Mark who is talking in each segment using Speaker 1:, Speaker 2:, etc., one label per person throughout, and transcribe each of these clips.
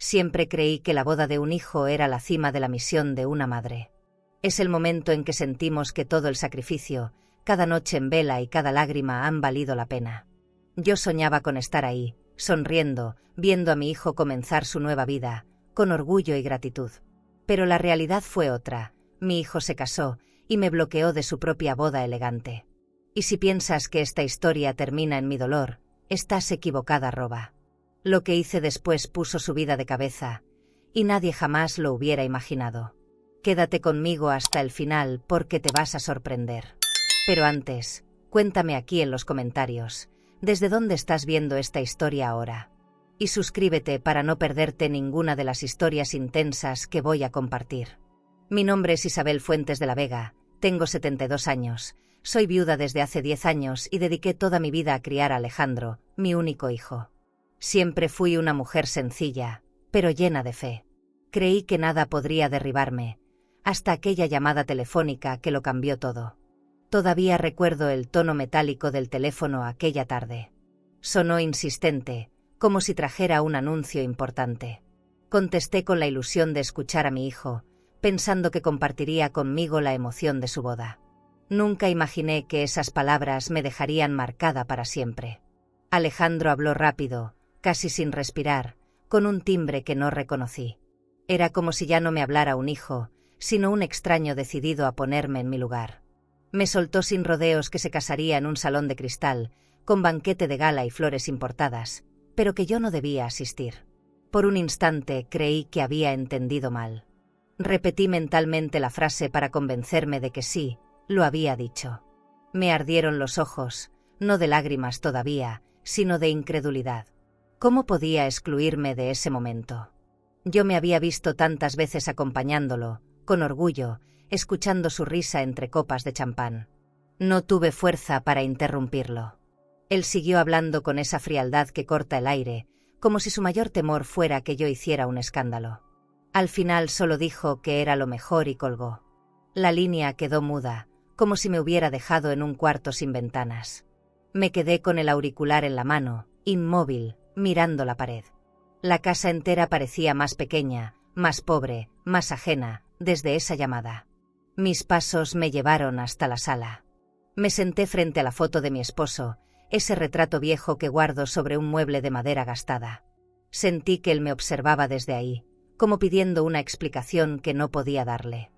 Speaker 1: Siempre creí que la boda de un hijo era la cima de la misión de una madre. Es el momento en que sentimos que todo el sacrificio, cada noche en vela y cada lágrima han valido la pena. Yo soñaba con estar ahí, sonriendo, viendo a mi hijo comenzar su nueva vida, con orgullo y gratitud. Pero la realidad fue otra. Mi hijo se casó y me bloqueó de su propia boda elegante. Y si piensas que esta historia termina en mi dolor, estás equivocada, Roba. Lo que hice después puso su vida de cabeza, y nadie jamás lo hubiera imaginado. Quédate conmigo hasta el final porque te vas a sorprender. Pero antes, cuéntame aquí en los comentarios, ¿desde dónde estás viendo esta historia ahora? Y suscríbete para no perderte ninguna de las historias intensas que voy a compartir. Mi nombre es Isabel Fuentes de la Vega, tengo 72 años, soy viuda desde hace 10 años y dediqué toda mi vida a criar a Alejandro, mi único hijo. Siempre fui una mujer sencilla, pero llena de fe. Creí que nada podría derribarme, hasta aquella llamada telefónica que lo cambió todo. Todavía recuerdo el tono metálico del teléfono aquella tarde. Sonó insistente, como si trajera un anuncio importante. Contesté con la ilusión de escuchar a mi hijo, pensando que compartiría conmigo la emoción de su boda. Nunca imaginé que esas palabras me dejarían marcada para siempre. Alejandro habló rápido, casi sin respirar, con un timbre que no reconocí. Era como si ya no me hablara un hijo, sino un extraño decidido a ponerme en mi lugar. Me soltó sin rodeos que se casaría en un salón de cristal, con banquete de gala y flores importadas, pero que yo no debía asistir. Por un instante creí que había entendido mal. Repetí mentalmente la frase para convencerme de que sí, lo había dicho. Me ardieron los ojos, no de lágrimas todavía, sino de incredulidad. ¿Cómo podía excluirme de ese momento? Yo me había visto tantas veces acompañándolo, con orgullo, escuchando su risa entre copas de champán. No tuve fuerza para interrumpirlo. Él siguió hablando con esa frialdad que corta el aire, como si su mayor temor fuera que yo hiciera un escándalo. Al final solo dijo que era lo mejor y colgó. La línea quedó muda, como si me hubiera dejado en un cuarto sin ventanas. Me quedé con el auricular en la mano, inmóvil, mirando la pared. La casa entera parecía más pequeña, más pobre, más ajena, desde esa llamada. Mis pasos me llevaron hasta la sala. Me senté frente a la foto de mi esposo, ese retrato viejo que guardo sobre un mueble de madera gastada. Sentí que él me observaba desde ahí, como pidiendo una explicación que no podía darle.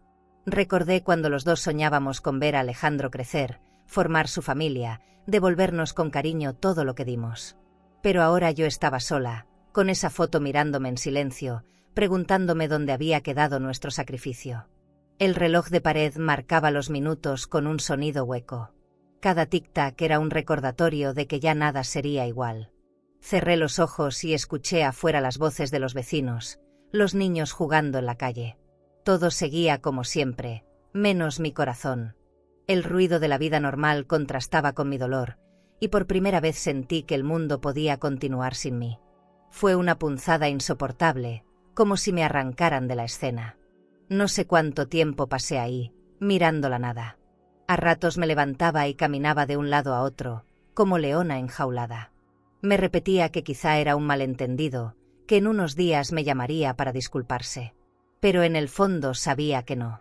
Speaker 1: Recordé cuando los dos soñábamos con ver a Alejandro crecer, formar su familia, devolvernos con cariño todo lo que dimos. Pero ahora yo estaba sola, con esa foto mirándome en silencio, preguntándome dónde había quedado nuestro sacrificio. El reloj de pared marcaba los minutos con un sonido hueco. Cada tic-tac era un recordatorio de que ya nada sería igual. Cerré los ojos y escuché afuera las voces de los vecinos, los niños jugando en la calle. Todo seguía como siempre, menos mi corazón. El ruido de la vida normal contrastaba con mi dolor, y por primera vez sentí que el mundo podía continuar sin mí. Fue una punzada insoportable, como si me arrancaran de la escena. No sé cuánto tiempo pasé ahí, mirando la nada. A ratos me levantaba y caminaba de un lado a otro, como leona enjaulada. Me repetía que quizá era un malentendido, que en unos días me llamaría para disculparse. Pero en el fondo sabía que no.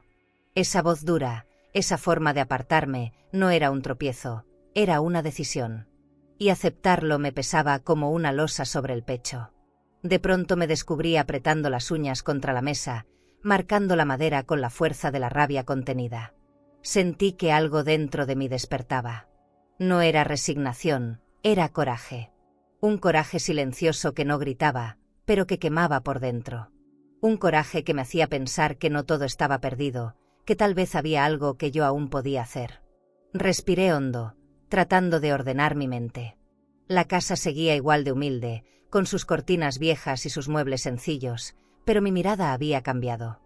Speaker 1: Esa voz dura, esa forma de apartarme, no era un tropiezo, era una decisión. Y aceptarlo me pesaba como una losa sobre el pecho. De pronto me descubrí apretando las uñas contra la mesa, marcando la madera con la fuerza de la rabia contenida. Sentí que algo dentro de mí despertaba. No era resignación, era coraje. Un coraje silencioso que no gritaba, pero que quemaba por dentro. Un coraje que me hacía pensar que no todo estaba perdido, que tal vez había algo que yo aún podía hacer. Respiré hondo, tratando de ordenar mi mente. La casa seguía igual de humilde, con sus cortinas viejas y sus muebles sencillos, pero mi mirada había cambiado.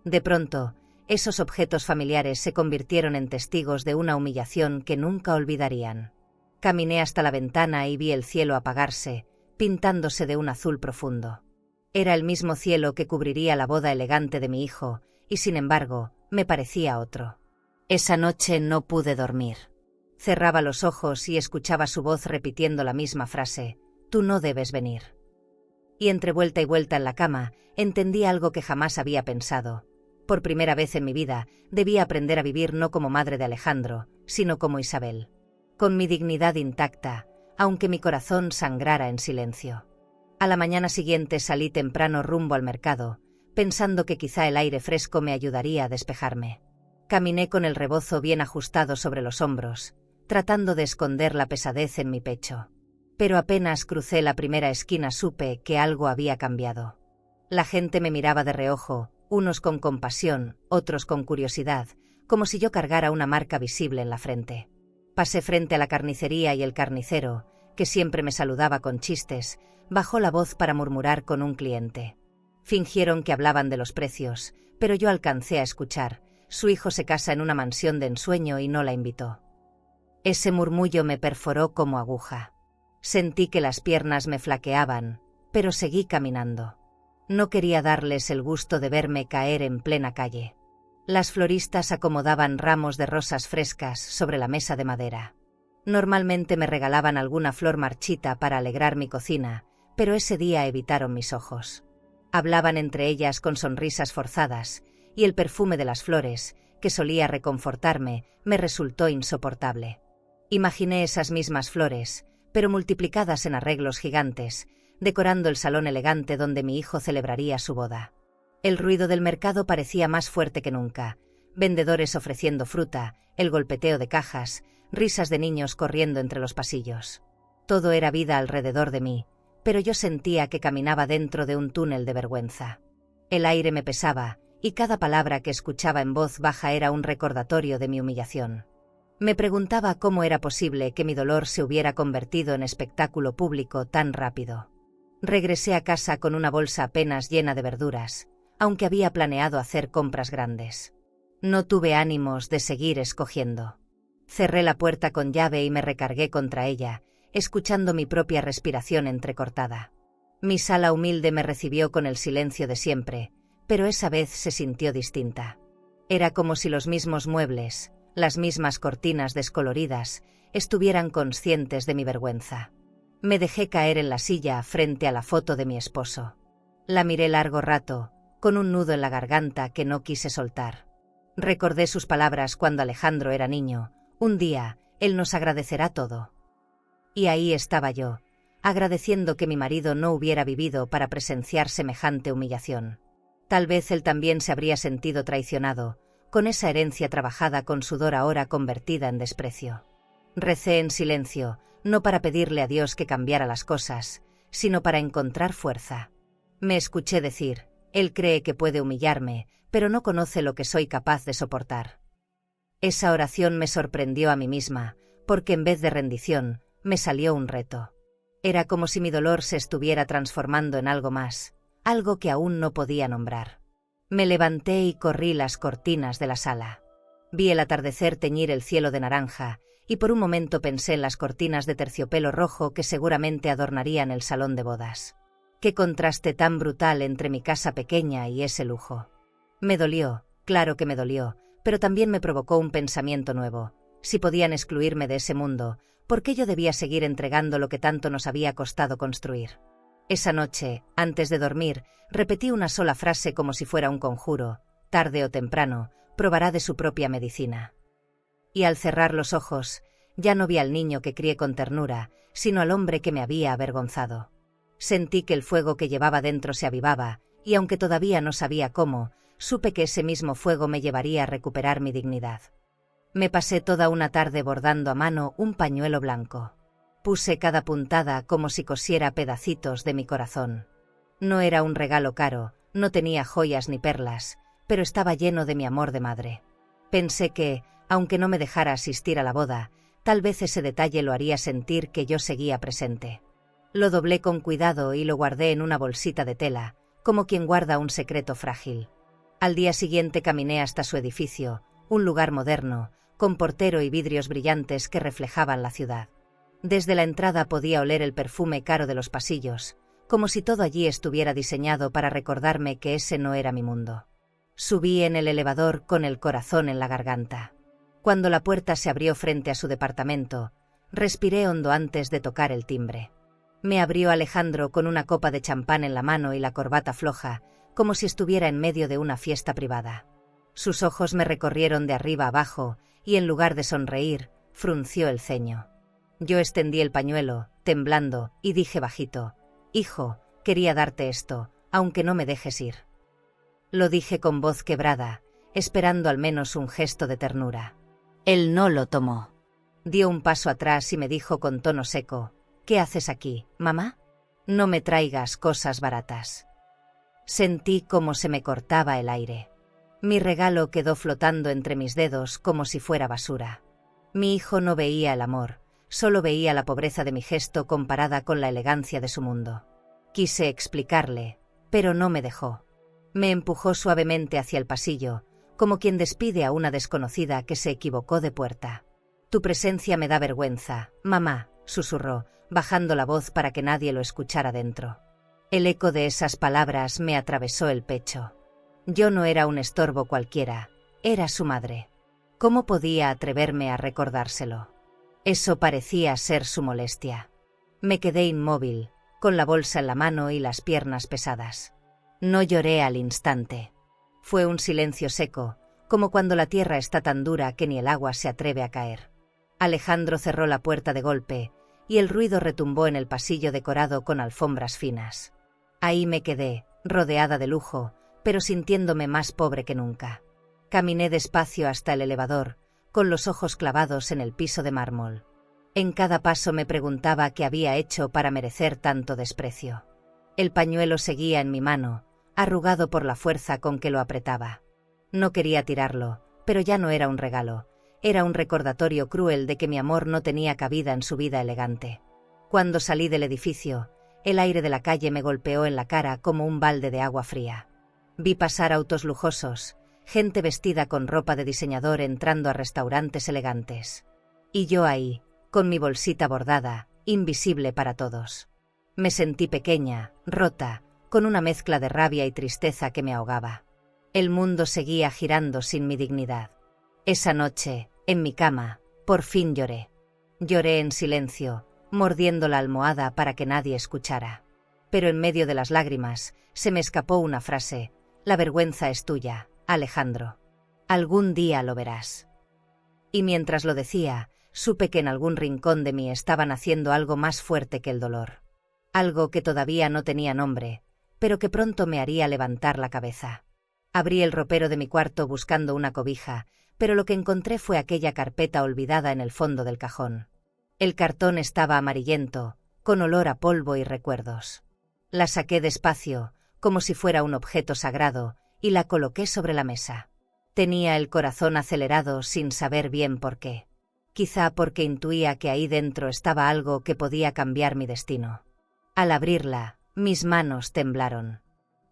Speaker 1: De pronto, esos objetos familiares se convirtieron en testigos de una humillación que nunca olvidarían. Caminé hasta la ventana y vi el cielo apagarse, pintándose de un azul profundo. Era el mismo cielo que cubriría la boda elegante de mi hijo, y sin embargo, me parecía otro. Esa noche no pude dormir. Cerraba los ojos y escuchaba su voz repitiendo la misma frase: «Tú no debes venir». Y entre vuelta y vuelta en la cama, entendí algo que jamás había pensado. Por primera vez en mi vida, debía aprender a vivir no como madre de Alejandro, sino como Isabel. Con mi dignidad intacta, aunque mi corazón sangrara en silencio. A la mañana siguiente salí temprano rumbo al mercado, pensando que quizá el aire fresco me ayudaría a despejarme. Caminé con el rebozo bien ajustado sobre los hombros, tratando de esconder la pesadez en mi pecho. Pero apenas crucé la primera esquina supe que algo había cambiado. La gente me miraba de reojo, unos con compasión, otros con curiosidad, como si yo cargara una marca visible en la frente. Pasé frente a la carnicería y el carnicero, que siempre me saludaba con chistes, bajó la voz para murmurar con un cliente. Fingieron que hablaban de los precios, pero yo alcancé a escuchar: su hijo se casa en una mansión de ensueño y no la invitó. Ese murmullo me perforó como aguja. Sentí que las piernas me flaqueaban, pero seguí caminando. No quería darles el gusto de verme caer en plena calle. Las floristas acomodaban ramos de rosas frescas sobre la mesa de madera. Normalmente me regalaban alguna flor marchita para alegrar mi cocina, pero ese día evitaron mis ojos. Hablaban entre ellas con sonrisas forzadas, y el perfume de las flores, que solía reconfortarme, me resultó insoportable. Imaginé esas mismas flores, pero multiplicadas en arreglos gigantes, decorando el salón elegante donde mi hijo celebraría su boda. El ruido del mercado parecía más fuerte que nunca: vendedores ofreciendo fruta, el golpeteo de cajas, risas de niños corriendo entre los pasillos. Todo era vida alrededor de mí, pero yo sentía que caminaba dentro de un túnel de vergüenza. El aire me pesaba, y cada palabra que escuchaba en voz baja era un recordatorio de mi humillación. Me preguntaba cómo era posible que mi dolor se hubiera convertido en espectáculo público tan rápido. Regresé a casa con una bolsa apenas llena de verduras, aunque había planeado hacer compras grandes. No tuve ánimos de seguir escogiendo. Cerré la puerta con llave y me recargué contra ella, escuchando mi propia respiración entrecortada. Mi sala humilde me recibió con el silencio de siempre, pero esa vez se sintió distinta. Era como si los mismos muebles, las mismas cortinas descoloridas, estuvieran conscientes de mi vergüenza. Me dejé caer en la silla frente a la foto de mi esposo. La miré largo rato, con un nudo en la garganta que no quise soltar. Recordé sus palabras cuando Alejandro era niño: un día, él nos agradecerá todo. Y ahí estaba yo, agradeciendo que mi marido no hubiera vivido para presenciar semejante humillación. Tal vez él también se habría sentido traicionado, con esa herencia trabajada con sudor ahora convertida en desprecio. Recé en silencio, no para pedirle a Dios que cambiara las cosas, sino para encontrar fuerza. Me escuché decir: él cree que puede humillarme, pero no conoce lo que soy capaz de soportar. Esa oración me sorprendió a mí misma, porque en vez de rendición, me salió un reto. Era como si mi dolor se estuviera transformando en algo más, algo que aún no podía nombrar. Me levanté y corrí las cortinas de la sala. Vi el atardecer teñir el cielo de naranja, y por un momento pensé en las cortinas de terciopelo rojo que seguramente adornarían el salón de bodas. Qué contraste tan brutal entre mi casa pequeña y ese lujo. Me dolió, claro que me dolió, pero también me provocó un pensamiento nuevo. Si podían excluirme de ese mundo, ¿por qué yo debía seguir entregando lo que tanto nos había costado construir? Esa noche, antes de dormir, repetí una sola frase como si fuera un conjuro: tarde o temprano, probará de su propia medicina. Y al cerrar los ojos, ya no vi al niño que crié con ternura, sino al hombre que me había avergonzado. Sentí que el fuego que llevaba dentro se avivaba, y aunque todavía no sabía cómo, supe que ese mismo fuego me llevaría a recuperar mi dignidad. Me pasé toda una tarde bordando a mano un pañuelo blanco. Puse cada puntada como si cosiera pedacitos de mi corazón. No era un regalo caro, no tenía joyas ni perlas, pero estaba lleno de mi amor de madre. Pensé que, aunque no me dejara asistir a la boda, tal vez ese detalle lo haría sentir que yo seguía presente. Lo doblé con cuidado y lo guardé en una bolsita de tela, como quien guarda un secreto frágil. Al día siguiente caminé hasta su edificio, un lugar moderno, con portero y vidrios brillantes que reflejaban la ciudad. Desde la entrada podía oler el perfume caro de los pasillos, como si todo allí estuviera diseñado para recordarme que ese no era mi mundo. Subí en el elevador con el corazón en la garganta. Cuando la puerta se abrió frente a su departamento, respiré hondo antes de tocar el timbre. Me abrió Alejandro con una copa de champán en la mano y la corbata floja, como si estuviera en medio de una fiesta privada. Sus ojos me recorrieron de arriba abajo y, en lugar de sonreír, frunció el ceño. Yo extendí el pañuelo, temblando, y dije bajito: «Hijo, quería darte esto, aunque no me dejes ir». Lo dije con voz quebrada, esperando al menos un gesto de ternura. Él no lo tomó. Dio un paso atrás y me dijo con tono seco: «¿Qué haces aquí, mamá? No me traigas cosas baratas». Sentí cómo se me cortaba el aire. Mi regalo quedó flotando entre mis dedos como si fuera basura. Mi hijo no veía el amor, solo veía la pobreza de mi gesto comparada con la elegancia de su mundo. Quise explicarle, pero no me dejó. Me empujó suavemente hacia el pasillo, como quien despide a una desconocida que se equivocó de puerta. «Tu presencia me da vergüenza, mamá», susurró, bajando la voz para que nadie lo escuchara dentro. El eco de esas palabras me atravesó el pecho. Yo no era un estorbo cualquiera, era su madre. ¿Cómo podía atreverme a recordárselo? Eso parecía ser su molestia. Me quedé inmóvil, con la bolsa en la mano y las piernas pesadas. No lloré al instante. Fue un silencio seco, como cuando la tierra está tan dura que ni el agua se atreve a caer. Alejandro cerró la puerta de golpe, y el ruido retumbó en el pasillo decorado con alfombras finas. Ahí me quedé, rodeada de lujo, pero sintiéndome más pobre que nunca. Caminé despacio hasta el elevador, con los ojos clavados en el piso de mármol. En cada paso me preguntaba qué había hecho para merecer tanto desprecio. El pañuelo seguía en mi mano, arrugado por la fuerza con que lo apretaba. No quería tirarlo, pero ya no era un regalo, era un recordatorio cruel de que mi amor no tenía cabida en su vida elegante. Cuando salí del edificio, el aire de la calle me golpeó en la cara como un balde de agua fría. Vi pasar autos lujosos, gente vestida con ropa de diseñador entrando a restaurantes elegantes. Y yo ahí, con mi bolsita bordada, invisible para todos. Me sentí pequeña, rota, con una mezcla de rabia y tristeza que me ahogaba. El mundo seguía girando sin mi dignidad. Esa noche, en mi cama, por fin lloré. Lloré en silencio, mordiendo la almohada para que nadie escuchara. Pero en medio de las lágrimas, se me escapó una frase: «La vergüenza es tuya, Alejandro. Algún día lo verás». Y mientras lo decía, supe que en algún rincón de mí estaba naciendo algo más fuerte que el dolor. Algo que todavía no tenía nombre, pero que pronto me haría levantar la cabeza. Abrí el ropero de mi cuarto buscando una cobija, pero lo que encontré fue aquella carpeta olvidada en el fondo del cajón. El cartón estaba amarillento, con olor a polvo y recuerdos. La saqué despacio, como si fuera un objeto sagrado, y la coloqué sobre la mesa. Tenía el corazón acelerado sin saber bien por qué. Quizá porque intuía que ahí dentro estaba algo que podía cambiar mi destino. Al abrirla, mis manos temblaron.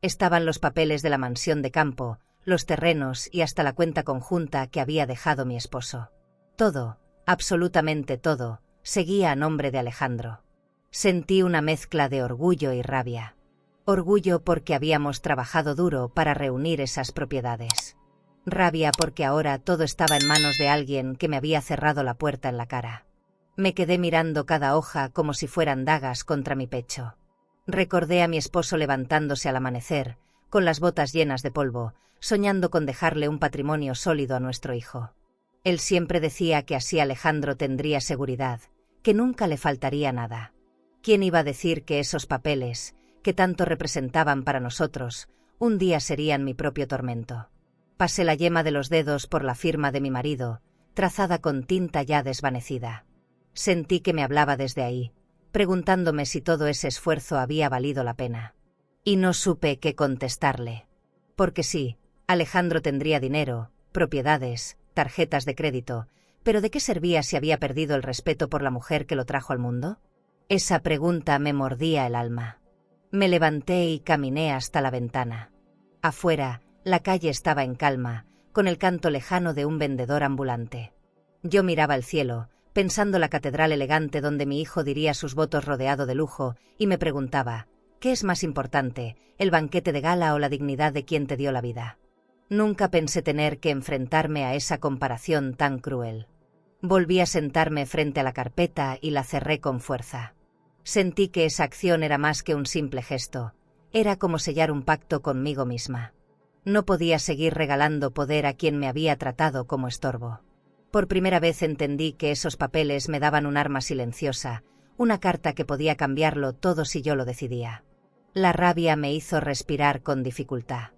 Speaker 1: Estaban los papeles de la mansión de campo, los terrenos y hasta la cuenta conjunta que había dejado mi esposo. Todo, absolutamente todo, seguía a nombre de Alejandro. Sentí una mezcla de orgullo y rabia. Orgullo porque habíamos trabajado duro para reunir esas propiedades. Rabia porque ahora todo estaba en manos de alguien que me había cerrado la puerta en la cara. Me quedé mirando cada hoja como si fueran dagas contra mi pecho. Recordé a mi esposo levantándose al amanecer, con las botas llenas de polvo, soñando con dejarle un patrimonio sólido a nuestro hijo. Él siempre decía que así Alejandro tendría seguridad, que nunca le faltaría nada. ¿Quién iba a decir que esos papeles, que tanto representaban para nosotros, un día serían mi propio tormento? Pasé la yema de los dedos por la firma de mi marido, trazada con tinta ya desvanecida. Sentí que me hablaba desde ahí, preguntándome si todo ese esfuerzo había valido la pena. Y no supe qué contestarle. Porque sí, Alejandro tendría dinero, propiedades, tarjetas de crédito, pero ¿de qué servía si había perdido el respeto por la mujer que lo trajo al mundo? Esa pregunta me mordía el alma. Me levanté y caminé hasta la ventana. Afuera, la calle estaba en calma, con el canto lejano de un vendedor ambulante. Yo miraba el cielo, pensando la catedral elegante donde mi hijo diría sus votos rodeado de lujo, y me preguntaba, ¿qué es más importante, el banquete de gala o la dignidad de quien te dio la vida? Nunca pensé tener que enfrentarme a esa comparación tan cruel. Volví a sentarme frente a la carpeta y la cerré con fuerza. Sentí que esa acción era más que un simple gesto, era como sellar un pacto conmigo misma. No podía seguir regalando poder a quien me había tratado como estorbo. Por primera vez entendí que esos papeles me daban un arma silenciosa, una carta que podía cambiarlo todo si yo lo decidía. La rabia me hizo respirar con dificultad.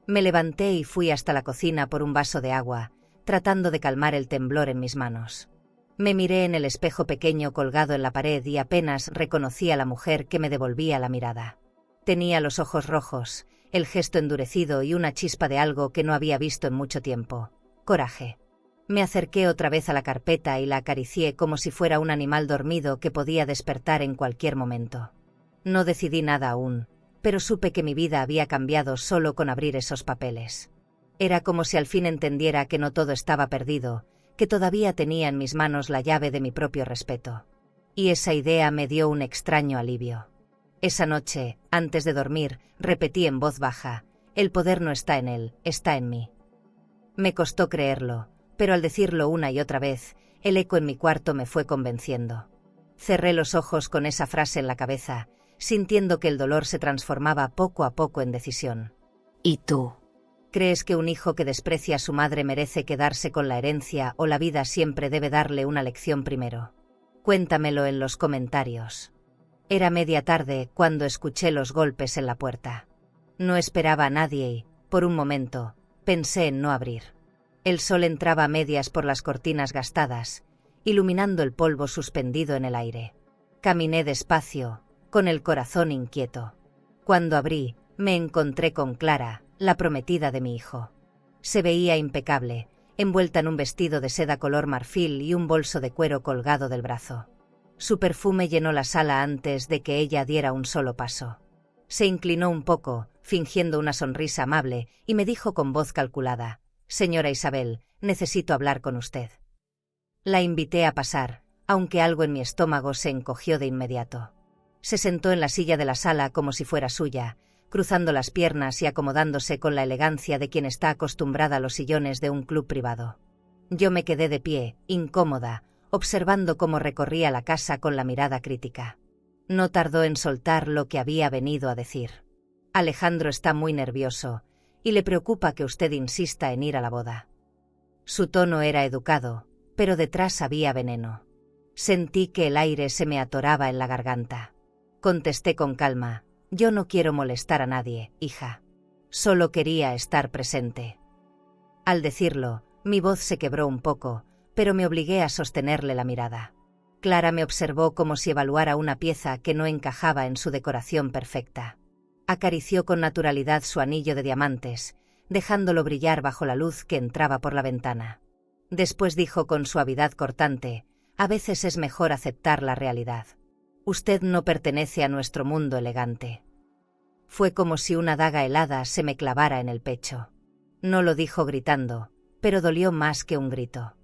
Speaker 1: Me levanté y fui hasta la cocina por un vaso de agua, tratando de calmar el temblor en mis manos. Me miré en el espejo pequeño colgado en la pared y apenas reconocí a la mujer que me devolvía la mirada. Tenía los ojos rojos, el gesto endurecido y una chispa de algo que no había visto en mucho tiempo: coraje. Me acerqué otra vez a la carpeta y la acaricié como si fuera un animal dormido que podía despertar en cualquier momento. No decidí nada aún, pero supe que mi vida había cambiado solo con abrir esos papeles. Era como si al fin entendiera que no todo estaba perdido, que todavía tenía en mis manos la llave de mi propio respeto. Y esa idea me dio un extraño alivio. Esa noche, antes de dormir, repetí en voz baja: el poder no está en él, está en mí. Me costó creerlo, pero al decirlo una y otra vez, el eco en mi cuarto me fue convenciendo. Cerré los ojos con esa frase en la cabeza, sintiendo que el dolor se transformaba poco a poco en decisión. ¿Y tú? ¿Crees que un hijo que desprecia a su madre merece quedarse con la herencia o la vida siempre debe darle una lección primero? Cuéntamelo en los comentarios. Era media tarde cuando escuché los golpes en la puerta. No esperaba a nadie y, por un momento, pensé en no abrir. El sol entraba a medias por las cortinas gastadas, iluminando el polvo suspendido en el aire. Caminé despacio, con el corazón inquieto. Cuando abrí, me encontré con Clara, la prometida de mi hijo. Se veía impecable, envuelta en un vestido de seda color marfil y un bolso de cuero colgado del brazo. Su perfume llenó la sala antes de que ella diera un solo paso. Se inclinó un poco, fingiendo una sonrisa amable, y me dijo con voz calculada: «Señora Isabel, necesito hablar con usted». La invité a pasar, aunque algo en mi estómago se encogió de inmediato. Se sentó en la silla de la sala como si fuera suya, cruzando las piernas y acomodándose con la elegancia de quien está acostumbrada a los sillones de un club privado. Yo me quedé de pie, incómoda, observando cómo recorría la casa con la mirada crítica. No tardó en soltar lo que había venido a decir. «Alejandro está muy nervioso, y le preocupa que usted insista en ir a la boda». Su tono era educado, pero detrás había veneno. Sentí que el aire se me atoraba en la garganta. Contesté con calma: «Yo no quiero molestar a nadie, hija. Solo quería estar presente». Al decirlo, mi voz se quebró un poco, pero me obligué a sostenerle la mirada. Clara me observó como si evaluara una pieza que no encajaba en su decoración perfecta. Acarició con naturalidad su anillo de diamantes, dejándolo brillar bajo la luz que entraba por la ventana. Después dijo con suavidad cortante: «A veces es mejor aceptar la realidad. Usted no pertenece a nuestro mundo elegante». Fue como si una daga helada se me clavara en el pecho. No lo dijo gritando, pero dolió más que un grito.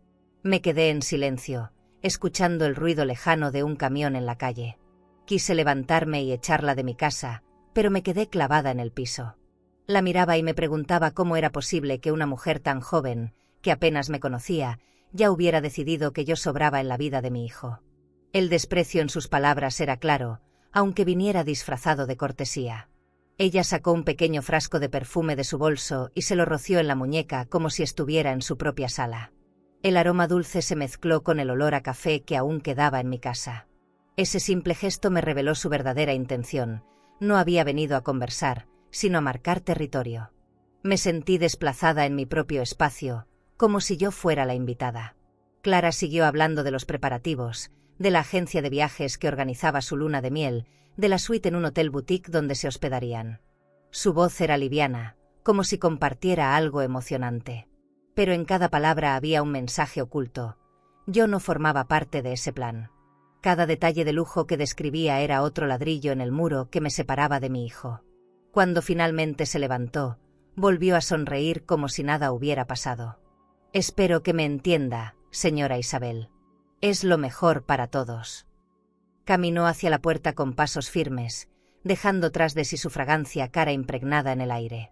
Speaker 1: Me quedé en silencio, escuchando el ruido lejano de un camión en la calle. Quise levantarme y echarla de mi casa, pero me quedé clavada en el piso. La miraba y me preguntaba cómo era posible que una mujer tan joven, que apenas me conocía, ya hubiera decidido que yo sobraba en la vida de mi hijo. El desprecio en sus palabras era claro, aunque viniera disfrazado de cortesía. Ella sacó un pequeño frasco de perfume de su bolso y se lo roció en la muñeca como si estuviera en su propia sala. El aroma dulce se mezcló con el olor a café que aún quedaba en mi casa. Ese simple gesto me reveló su verdadera intención. No había venido a conversar, sino a marcar territorio. Me sentí desplazada en mi propio espacio, como si yo fuera la invitada. Clara siguió hablando de los preparativos, de la agencia de viajes que organizaba su luna de miel, de la suite en un hotel boutique donde se hospedarían. Su voz era liviana, como si compartiera algo emocionante. Pero en cada palabra había un mensaje oculto. Yo no formaba parte de ese plan. Cada detalle de lujo que describía era otro ladrillo en el muro que me separaba de mi hijo. Cuando finalmente se levantó, volvió a sonreír como si nada hubiera pasado. «Espero que me entienda, señora Isabel. Es lo mejor para todos». Caminó hacia la puerta con pasos firmes, dejando tras de sí su fragancia cara impregnada en el aire.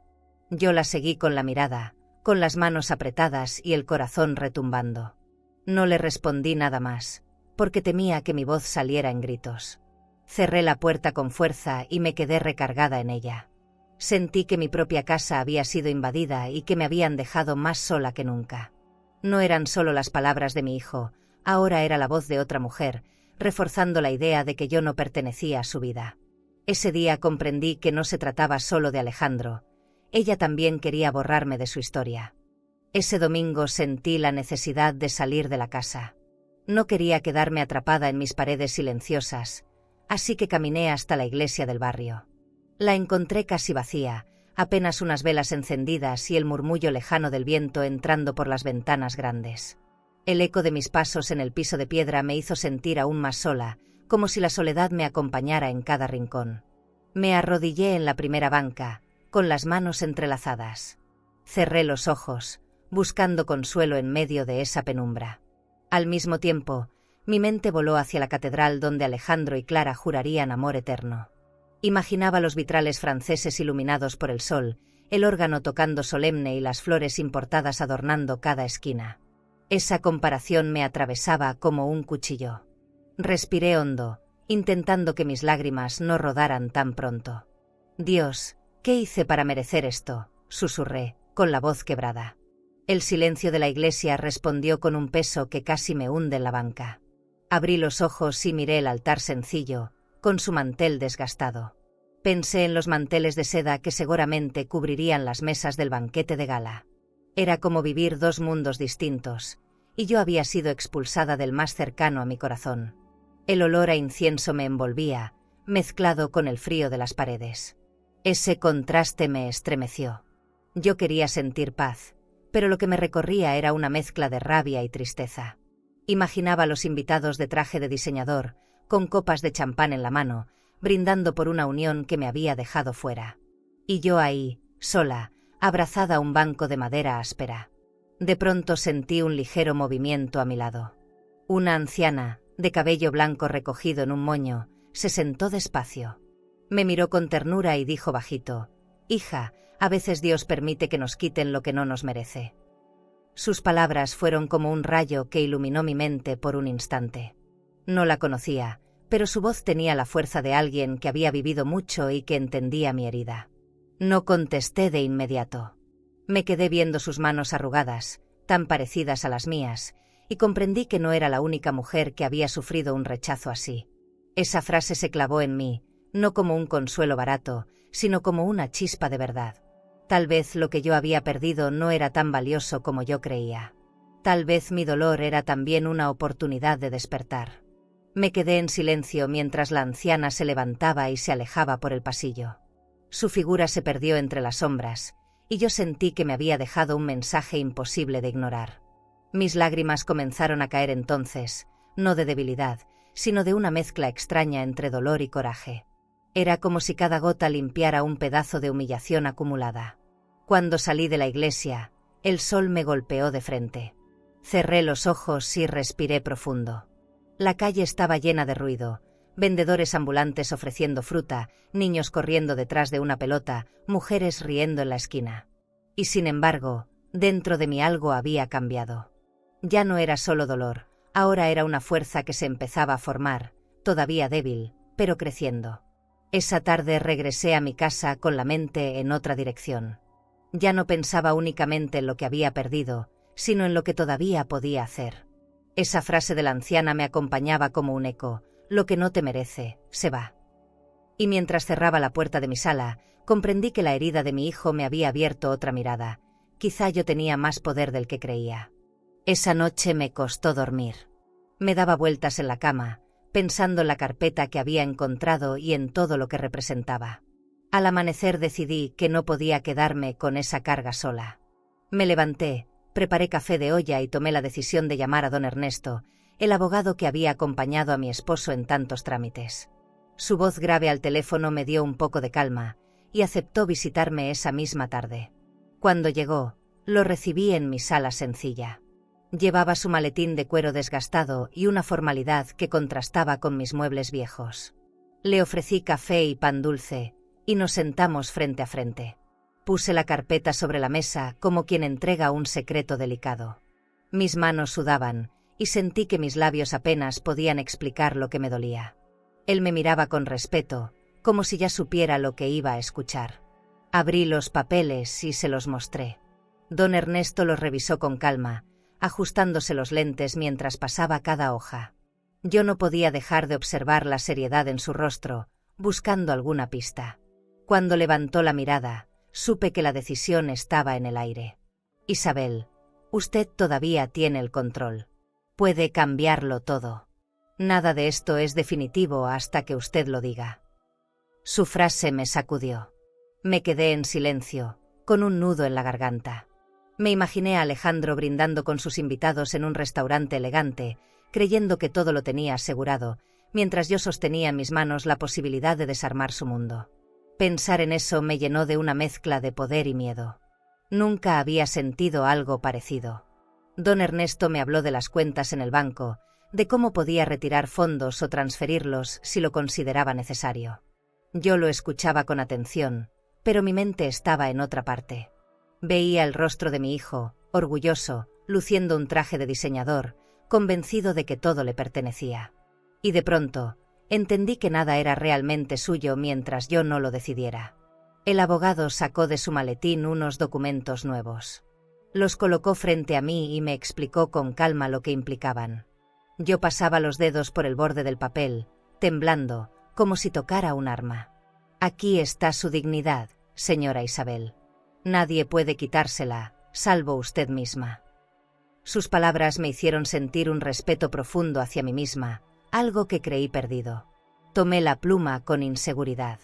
Speaker 1: Yo la seguí con la mirada, con las manos apretadas y el corazón retumbando. No le respondí nada más, porque temía que mi voz saliera en gritos. Cerré la puerta con fuerza y me quedé recargada en ella. Sentí que mi propia casa había sido invadida y que me habían dejado más sola que nunca. No eran solo las palabras de mi hijo, ahora era la voz de otra mujer, reforzando la idea de que yo no pertenecía a su vida. Ese día comprendí que no se trataba solo de Alejandro. Ella también quería borrarme de su historia. Ese domingo sentí la necesidad de salir de la casa. No quería quedarme atrapada en mis paredes silenciosas, así que caminé hasta la iglesia del barrio. La encontré casi vacía, apenas unas velas encendidas y el murmullo lejano del viento entrando por las ventanas grandes. El eco de mis pasos en el piso de piedra me hizo sentir aún más sola, como si la soledad me acompañara en cada rincón. Me arrodillé en la primera banca, con las manos entrelazadas. Cerré los ojos, buscando consuelo en medio de esa penumbra. Al mismo tiempo, mi mente voló hacia la catedral donde Alejandro y Clara jurarían amor eterno. Imaginaba los vitrales franceses iluminados por el sol, el órgano tocando solemne y las flores importadas adornando cada esquina. Esa comparación me atravesaba como un cuchillo. Respiré hondo, intentando que mis lágrimas no rodaran tan pronto. Dios, ¿qué hice para merecer esto?, susurré, con la voz quebrada. El silencio de la iglesia respondió con un peso que casi me hunde en la banca. Abrí los ojos y miré el altar sencillo, con su mantel desgastado. Pensé en los manteles de seda que seguramente cubrirían las mesas del banquete de gala. Era como vivir dos mundos distintos, y yo había sido expulsada del más cercano a mi corazón. El olor a incienso me envolvía, mezclado con el frío de las paredes. Ese contraste me estremeció. Yo quería sentir paz, pero lo que me recorría era una mezcla de rabia y tristeza. Imaginaba a los invitados de traje de diseñador, con copas de champán en la mano, brindando por una unión que me había dejado fuera. Y yo ahí, sola, abrazada a un banco de madera áspera. De pronto sentí un ligero movimiento a mi lado. Una anciana, de cabello blanco recogido en un moño, se sentó despacio. Me miró con ternura y dijo bajito: «Hija, a veces Dios permite que nos quiten lo que no nos merece». Sus palabras fueron como un rayo que iluminó mi mente por un instante. No la conocía, pero su voz tenía la fuerza de alguien que había vivido mucho y que entendía mi herida. No contesté de inmediato. Me quedé viendo sus manos arrugadas, tan parecidas a las mías, y comprendí que no era la única mujer que había sufrido un rechazo así. Esa frase se clavó en mí, no como un consuelo barato, sino como una chispa de verdad. Tal vez lo que yo había perdido no era tan valioso como yo creía. Tal vez mi dolor era también una oportunidad de despertar. Me quedé en silencio mientras la anciana se levantaba y se alejaba por el pasillo. Su figura se perdió entre las sombras, y yo sentí que me había dejado un mensaje imposible de ignorar. Mis lágrimas comenzaron a caer entonces, no de debilidad, sino de una mezcla extraña entre dolor y coraje. Era como si cada gota limpiara un pedazo de humillación acumulada. Cuando salí de la iglesia, el sol me golpeó de frente. Cerré los ojos y respiré profundo. La calle estaba llena de ruido, vendedores ambulantes ofreciendo fruta, niños corriendo detrás de una pelota, mujeres riendo en la esquina. Y sin embargo, dentro de mí algo había cambiado. Ya no era solo dolor, ahora era una fuerza que se empezaba a formar, todavía débil, pero creciendo. Esa tarde regresé a mi casa con la mente en otra dirección. Ya no pensaba únicamente en lo que había perdido, sino en lo que todavía podía hacer. Esa frase de la anciana me acompañaba como un eco: lo que no te merece, se va. Y mientras cerraba la puerta de mi sala, comprendí que la herida de mi hijo me había abierto otra mirada. Quizá yo tenía más poder del que creía. Esa noche me costó dormir. Me daba vueltas en la cama, pensando en la carpeta que había encontrado y en todo lo que representaba. Al amanecer decidí que no podía quedarme con esa carga sola. Me levanté, preparé café de olla y tomé la decisión de llamar a don Ernesto, el abogado que había acompañado a mi esposo en tantos trámites. Su voz grave al teléfono me dio un poco de calma, y aceptó visitarme esa misma tarde. Cuando llegó, lo recibí en mi sala sencilla. Llevaba su maletín de cuero desgastado y una formalidad que contrastaba con mis muebles viejos. Le ofrecí café y pan dulce, y nos sentamos frente a frente. Puse la carpeta sobre la mesa como quien entrega un secreto delicado. Mis manos sudaban, y sentí que mis labios apenas podían explicar lo que me dolía. Él me miraba con respeto, como si ya supiera lo que iba a escuchar. Abrí los papeles y se los mostré. Don Ernesto los revisó con calma, ajustándose los lentes mientras pasaba cada hoja. Yo no podía dejar de observar la seriedad en su rostro, buscando alguna pista. Cuando levantó la mirada, supe que la decisión estaba en el aire. Isabel, usted todavía tiene el control. Puede cambiarlo todo. Nada de esto es definitivo hasta que usted lo diga. Su frase me sacudió. Me quedé en silencio, con un nudo en la garganta. Me imaginé a Alejandro brindando con sus invitados en un restaurante elegante, creyendo que todo lo tenía asegurado, mientras yo sostenía en mis manos la posibilidad de desarmar su mundo. Pensar en eso me llenó de una mezcla de poder y miedo. Nunca había sentido algo parecido. Don Ernesto me habló de las cuentas en el banco, de cómo podía retirar fondos o transferirlos si lo consideraba necesario. Yo lo escuchaba con atención, pero mi mente estaba en otra parte. Veía el rostro de mi hijo, orgulloso, luciendo un traje de diseñador, convencido de que todo le pertenecía. Y de pronto, entendí que nada era realmente suyo mientras yo no lo decidiera. El abogado sacó de su maletín unos documentos nuevos. Los colocó frente a mí y me explicó con calma lo que implicaban. Yo pasaba los dedos por el borde del papel, temblando, como si tocara un arma. Aquí está su dignidad, señora Isabel. Nadie puede quitársela, salvo usted misma. Sus palabras me hicieron sentir un respeto profundo hacia mí misma, algo que creí perdido. Tomé la pluma con inseguridad.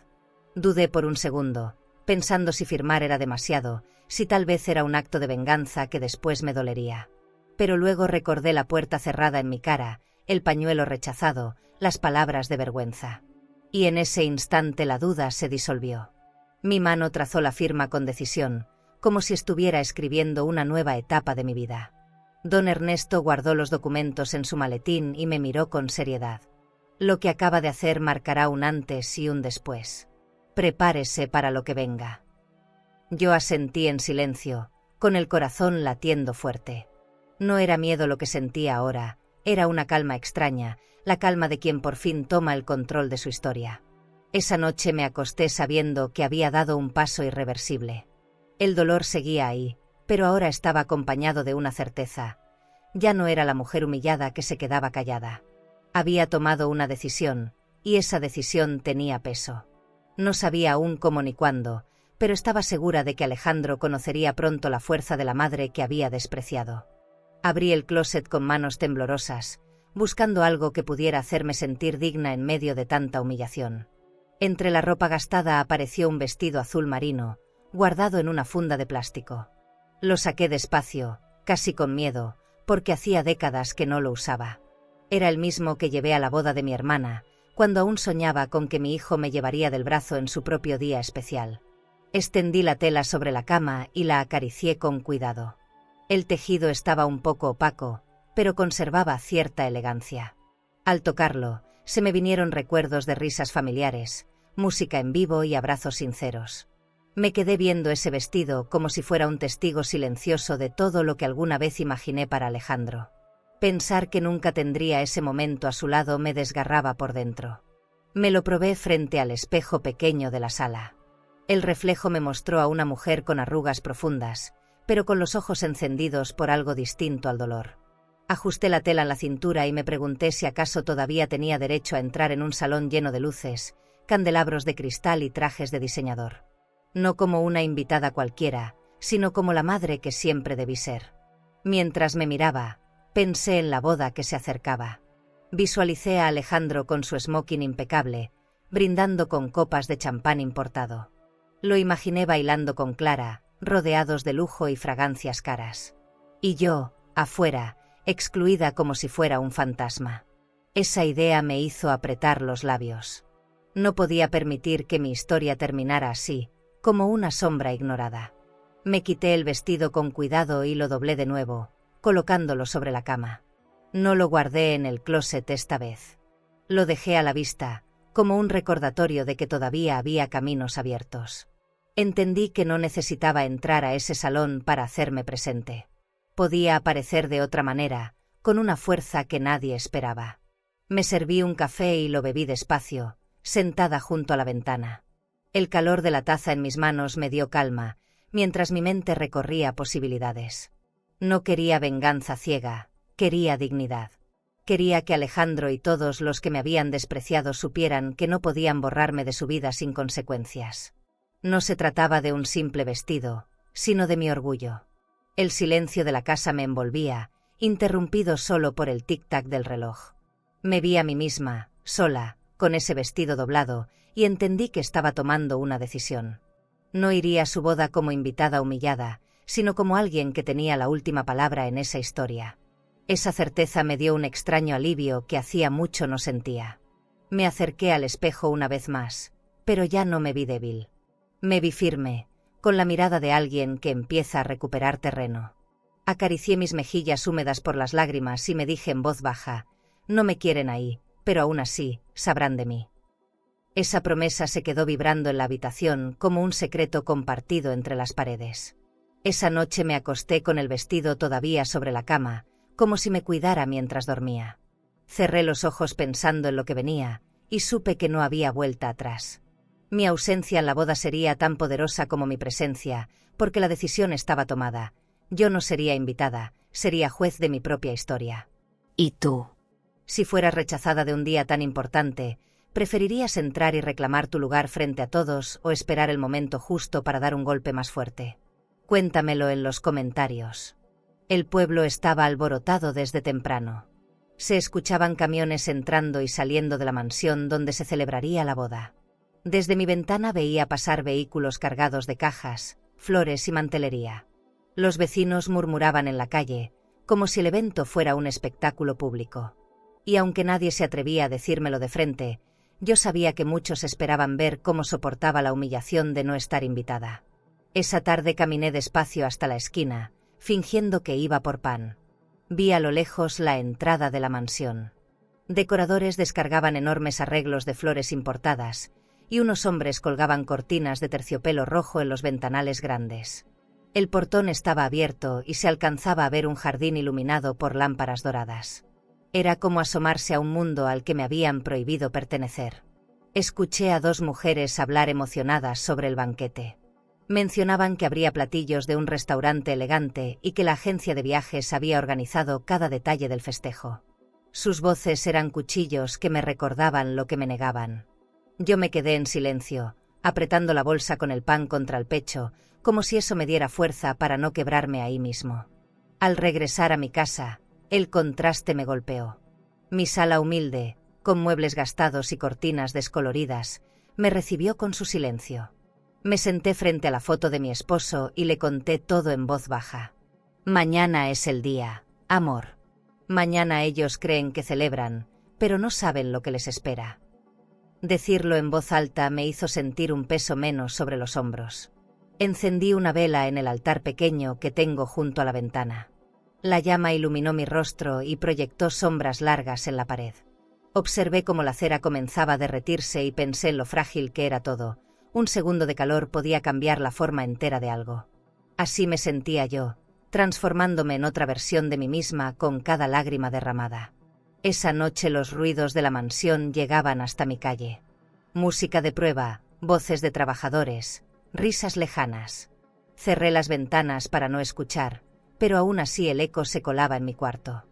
Speaker 1: Dudé por un segundo, pensando si firmar era demasiado, si tal vez era un acto de venganza que después me dolería. Pero luego recordé la puerta cerrada en mi cara, el pañuelo rechazado, las palabras de vergüenza. Y en ese instante la duda se disolvió. Mi mano trazó la firma con decisión, como si estuviera escribiendo una nueva etapa de mi vida. Don Ernesto guardó los documentos en su maletín y me miró con seriedad. Lo que acaba de hacer marcará un antes y un después. Prepárese para lo que venga. Yo asentí en silencio, con el corazón latiendo fuerte. No era miedo lo que sentía ahora, era una calma extraña, la calma de quien por fin toma el control de su historia. Esa noche me acosté sabiendo que había dado un paso irreversible. El dolor seguía ahí, pero ahora estaba acompañado de una certeza. Ya no era la mujer humillada que se quedaba callada. Había tomado una decisión, y esa decisión tenía peso. No sabía aún cómo ni cuándo, pero estaba segura de que Alejandro conocería pronto la fuerza de la madre que había despreciado. Abrí el closet con manos temblorosas, buscando algo que pudiera hacerme sentir digna en medio de tanta humillación. Entre la ropa gastada apareció un vestido azul marino, guardado en una funda de plástico. Lo saqué despacio, casi con miedo, porque hacía décadas que no lo usaba. Era el mismo que llevé a la boda de mi hermana, cuando aún soñaba con que mi hijo me llevaría del brazo en su propio día especial. Extendí la tela sobre la cama y la acaricié con cuidado. El tejido estaba un poco opaco, pero conservaba cierta elegancia. Al tocarlo, se me vinieron recuerdos de risas familiares, música en vivo y abrazos sinceros. Me quedé viendo ese vestido como si fuera un testigo silencioso de todo lo que alguna vez imaginé para Alejandro. Pensar que nunca tendría ese momento a su lado me desgarraba por dentro. Me lo probé frente al espejo pequeño de la sala. El reflejo me mostró a una mujer con arrugas profundas, pero con los ojos encendidos por algo distinto al dolor. Ajusté la tela en la cintura y me pregunté si acaso todavía tenía derecho a entrar en un salón lleno de luces, candelabros de cristal y trajes de diseñador. No como una invitada cualquiera, sino como la madre que siempre debí ser. Mientras me miraba, pensé en la boda que se acercaba. Visualicé a Alejandro con su smoking impecable, brindando con copas de champán importado. Lo imaginé bailando con Clara, rodeados de lujo y fragancias caras. Y yo, afuera, excluida como si fuera un fantasma. Esa idea me hizo apretar los labios. No podía permitir que mi historia terminara así, como una sombra ignorada. Me quité el vestido con cuidado y lo doblé de nuevo, colocándolo sobre la cama. No lo guardé en el closet esta vez. Lo dejé a la vista, como un recordatorio de que todavía había caminos abiertos. Entendí que no necesitaba entrar a ese salón para hacerme presente. Podía aparecer de otra manera, con una fuerza que nadie esperaba. Me serví un café y lo bebí despacio, sentada junto a la ventana. El calor de la taza en mis manos me dio calma, mientras mi mente recorría posibilidades. No quería venganza ciega, quería dignidad. Quería que Alejandro y todos los que me habían despreciado supieran que no podían borrarme de su vida sin consecuencias. No se trataba de un simple vestido, sino de mi orgullo. El silencio de la casa me envolvía, interrumpido solo por el tic-tac del reloj. Me vi a mí misma, sola, con ese vestido doblado, y entendí que estaba tomando una decisión. No iría a su boda como invitada humillada, sino como alguien que tenía la última palabra en esa historia. Esa certeza me dio un extraño alivio que hacía mucho no sentía. Me acerqué al espejo una vez más, pero ya no me vi débil. Me vi firme, con la mirada de alguien que empieza a recuperar terreno. Acaricié mis mejillas húmedas por las lágrimas y me dije en voz baja: no me quieren ahí, pero aún así, sabrán de mí. Esa promesa se quedó vibrando en la habitación como un secreto compartido entre las paredes. Esa noche me acosté con el vestido todavía sobre la cama, como si me cuidara mientras dormía. Cerré los ojos pensando en lo que venía, y supe que no había vuelta atrás. Mi ausencia en la boda sería tan poderosa como mi presencia, porque la decisión estaba tomada. Yo no sería invitada, sería juez de mi propia historia. ¿Y tú? Si fueras rechazada de un día tan importante, ¿preferirías entrar y reclamar tu lugar frente a todos o esperar el momento justo para dar un golpe más fuerte? Cuéntamelo en los comentarios. El pueblo estaba alborotado desde temprano. Se escuchaban camiones entrando y saliendo de la mansión donde se celebraría la boda. Desde mi ventana veía pasar vehículos cargados de cajas, flores y mantelería. Los vecinos murmuraban en la calle, como si el evento fuera un espectáculo público. Y aunque nadie se atrevía a decírmelo de frente, yo sabía que muchos esperaban ver cómo soportaba la humillación de no estar invitada. Esa tarde caminé despacio hasta la esquina, fingiendo que iba por pan. Vi a lo lejos la entrada de la mansión. Decoradores descargaban enormes arreglos de flores importadas, y unos hombres colgaban cortinas de terciopelo rojo en los ventanales grandes. El portón estaba abierto y se alcanzaba a ver un jardín iluminado por lámparas doradas. Era como asomarse a un mundo al que me habían prohibido pertenecer. Escuché a dos mujeres hablar emocionadas sobre el banquete. Mencionaban que habría platillos de un restaurante elegante y que la agencia de viajes había organizado cada detalle del festejo. Sus voces eran cuchillos que me recordaban lo que me negaban. Yo me quedé en silencio, apretando la bolsa con el pan contra el pecho, como si eso me diera fuerza para no quebrarme ahí mismo. Al regresar a mi casa, el contraste me golpeó. Mi sala humilde, con muebles gastados y cortinas descoloridas, me recibió con su silencio. Me senté frente a la foto de mi esposo y le conté todo en voz baja. Mañana es el día, amor. Mañana ellos creen que celebran, pero no saben lo que les espera. Decirlo en voz alta me hizo sentir un peso menos sobre los hombros. Encendí una vela en el altar pequeño que tengo junto a la ventana. La llama iluminó mi rostro y proyectó sombras largas en la pared. Observé cómo la cera comenzaba a derretirse y pensé en lo frágil que era todo. Un segundo de calor podía cambiar la forma entera de algo. Así me sentía yo, transformándome en otra versión de mí misma con cada lágrima derramada. Esa noche los ruidos de la mansión llegaban hasta mi calle. Música de prueba, voces de trabajadores, risas lejanas. Cerré las ventanas para no escuchar, pero aún así el eco se colaba en mi cuarto.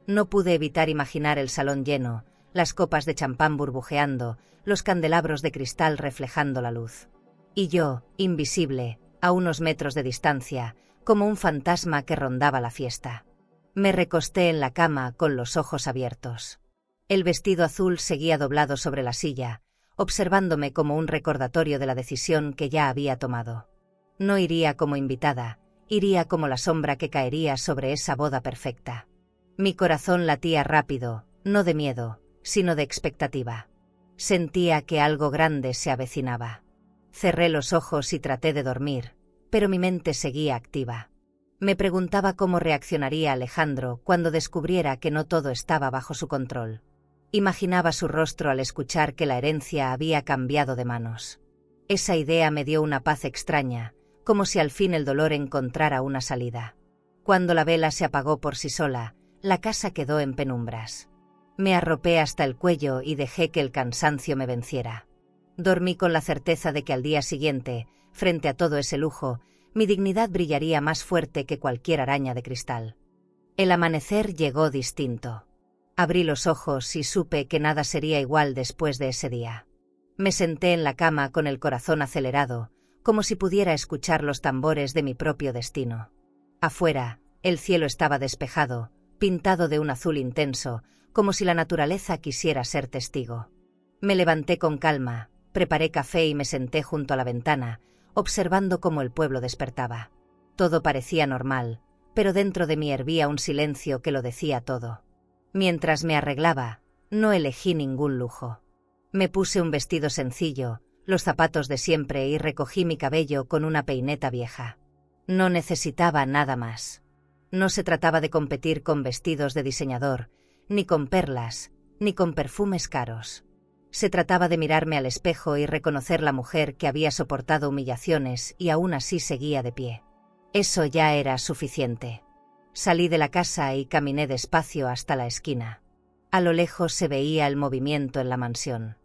Speaker 1: No pude evitar imaginar el salón lleno, las copas de champán burbujeando, los candelabros de cristal reflejando la luz. Y yo, invisible, a unos metros de distancia, como un fantasma que rondaba la fiesta. Me recosté en la cama con los ojos abiertos. El vestido azul seguía doblado sobre la silla, observándome como un recordatorio de la decisión que ya había tomado. No iría como invitada, iría como la sombra que caería sobre esa boda perfecta. Mi corazón latía rápido, no de miedo, sino de expectativa. Sentía que algo grande se avecinaba. Cerré los ojos y traté de dormir, pero mi mente seguía activa. Me preguntaba cómo reaccionaría Alejandro cuando descubriera que no todo estaba bajo su control. Imaginaba su rostro al escuchar que la herencia había cambiado de manos. Esa idea me dio una paz extraña, como si al fin el dolor encontrara una salida. Cuando la vela se apagó por sí sola, la casa quedó en penumbras. Me arropé hasta el cuello y dejé que el cansancio me venciera. Dormí con la certeza de que al día siguiente, frente a todo ese lujo, mi dignidad brillaría más fuerte que cualquier araña de cristal. El amanecer llegó distinto. Abrí los ojos y supe que nada sería igual después de ese día. Me senté en la cama con el corazón acelerado, como si pudiera escuchar los tambores de mi propio destino. Afuera, el cielo estaba despejado, pintado de un azul intenso, como si la naturaleza quisiera ser testigo. Me levanté con calma, preparé café y me senté junto a la ventana, observando cómo el pueblo despertaba. Todo parecía normal, pero dentro de mí hervía un silencio que lo decía todo. Mientras me arreglaba, no elegí ningún lujo. Me puse un vestido sencillo, los zapatos de siempre y recogí mi cabello con una peineta vieja. No necesitaba nada más. No se trataba de competir con vestidos de diseñador, ni con perlas, ni con perfumes caros. Se trataba de mirarme al espejo y reconocer la mujer que había soportado humillaciones y aún así seguía de pie. Eso ya era suficiente. Salí de la casa y caminé despacio hasta la esquina. A lo lejos se veía el movimiento en la mansión.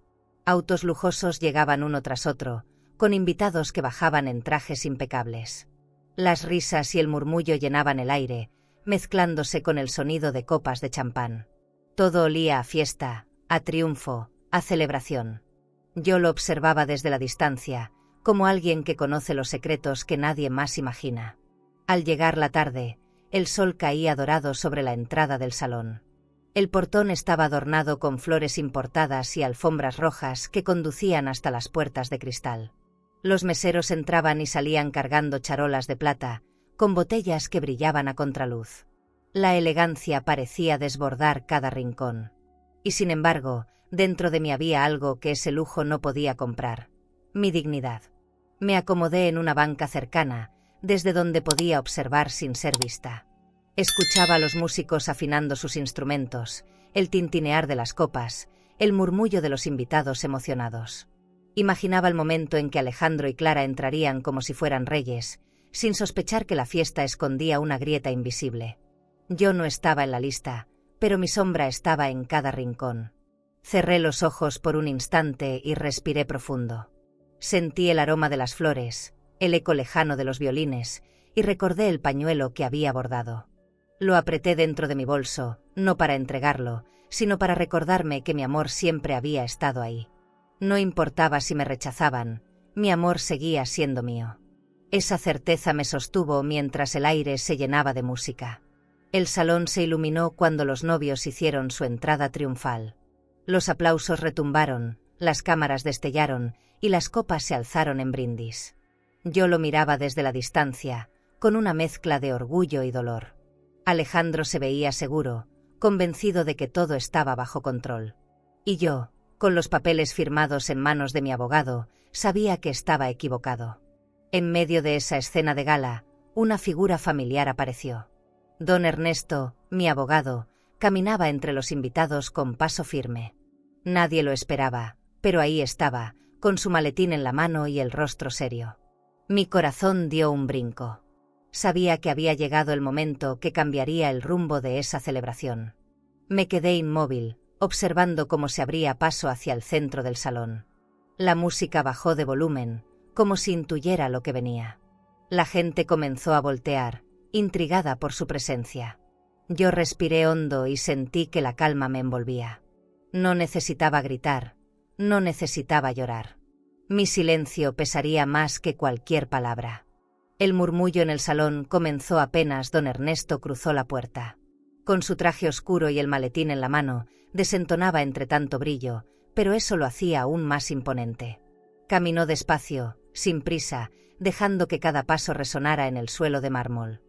Speaker 1: Autos lujosos llegaban uno tras otro, con invitados que bajaban en trajes impecables. Las risas y el murmullo llenaban el aire, mezclándose con el sonido de copas de champán. Todo olía a fiesta, a triunfo, a celebración. Yo lo observaba desde la distancia, como alguien que conoce los secretos que nadie más imagina. Al llegar la tarde, el sol caía dorado sobre la entrada del salón. El portón estaba adornado con flores importadas y alfombras rojas que conducían hasta las puertas de cristal. Los meseros entraban y salían cargando charolas de plata, con botellas que brillaban a contraluz. La elegancia parecía desbordar cada rincón. Y sin embargo, dentro de mí había algo que ese lujo no podía comprar: mi dignidad. Me acomodé en una banca cercana, desde donde podía observar sin ser vista. Escuchaba a los músicos afinando sus instrumentos, el tintinear de las copas, el murmullo de los invitados emocionados. Imaginaba el momento en que Alejandro y Clara entrarían como si fueran reyes, sin sospechar que la fiesta escondía una grieta invisible. Yo no estaba en la lista, pero mi sombra estaba en cada rincón. Cerré los ojos por un instante y respiré profundo. Sentí el aroma de las flores, el eco lejano de los violines, y recordé el pañuelo que había bordado. Lo apreté dentro de mi bolso, no para entregarlo, sino para recordarme que mi amor siempre había estado ahí. No importaba si me rechazaban, mi amor seguía siendo mío. Esa certeza me sostuvo mientras el aire se llenaba de música. El salón se iluminó cuando los novios hicieron su entrada triunfal. Los aplausos retumbaron, las cámaras destellaron y las copas se alzaron en brindis. Yo lo miraba desde la distancia, con una mezcla de orgullo y dolor. Alejandro se veía seguro, convencido de que todo estaba bajo control. Y yo, con los papeles firmados en manos de mi abogado, sabía que estaba equivocado. En medio de esa escena de gala, una figura familiar apareció. Don Ernesto, mi abogado, caminaba entre los invitados con paso firme. Nadie lo esperaba, pero ahí estaba, con su maletín en la mano y el rostro serio. Mi corazón dio un brinco. Sabía que había llegado el momento que cambiaría el rumbo de esa celebración. Me quedé inmóvil, observando cómo se abría paso hacia el centro del salón. La música bajó de volumen, como si intuyera lo que venía. La gente comenzó a voltear, intrigada por su presencia. Yo respiré hondo y sentí que la calma me envolvía. No necesitaba gritar, no necesitaba llorar. Mi silencio pesaría más que cualquier palabra. El murmullo en el salón comenzó apenas don Ernesto cruzó la puerta. Con su traje oscuro y el maletín en la mano, desentonaba entre tanto brillo, pero eso lo hacía aún más imponente. Caminó despacio, sin prisa, dejando que cada paso resonara en el suelo de mármol.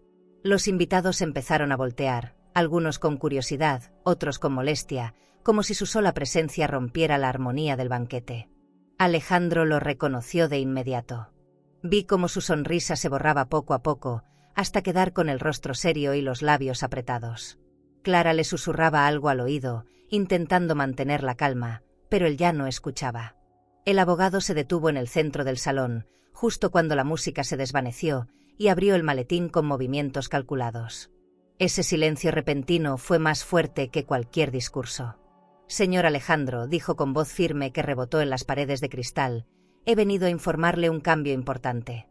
Speaker 1: Los invitados empezaron a voltear, algunos con curiosidad, otros con molestia, como si su sola presencia rompiera la armonía del banquete. Alejandro lo reconoció de inmediato. Vi cómo su sonrisa se borraba poco a poco, hasta quedar con el rostro serio y los labios apretados. Clara le susurraba algo al oído, intentando mantener la calma, pero él ya no escuchaba. El abogado se detuvo en el centro del salón, justo cuando la música se desvaneció, y abrió el maletín con movimientos calculados. Ese silencio repentino fue más fuerte que cualquier discurso. Señor Alejandro, dijo con voz firme que rebotó en las paredes de cristal, he venido a informarle un cambio importante.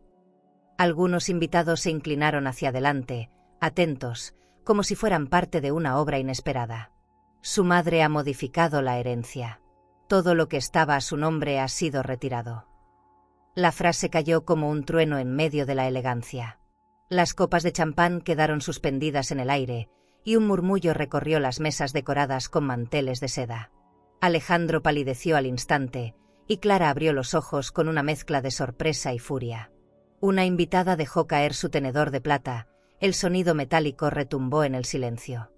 Speaker 1: Algunos invitados se inclinaron hacia adelante, atentos, como si fueran parte de una obra inesperada. Su madre ha modificado la herencia. Todo lo que estaba a su nombre ha sido retirado. La frase cayó como un trueno en medio de la elegancia. Las copas de champán quedaron suspendidas en el aire, y un murmullo recorrió las mesas decoradas con manteles de seda. Alejandro palideció al instante, y Clara abrió los ojos con una mezcla de sorpresa y furia. Una invitada dejó caer su tenedor de plata, el sonido metálico retumbó en el silencio.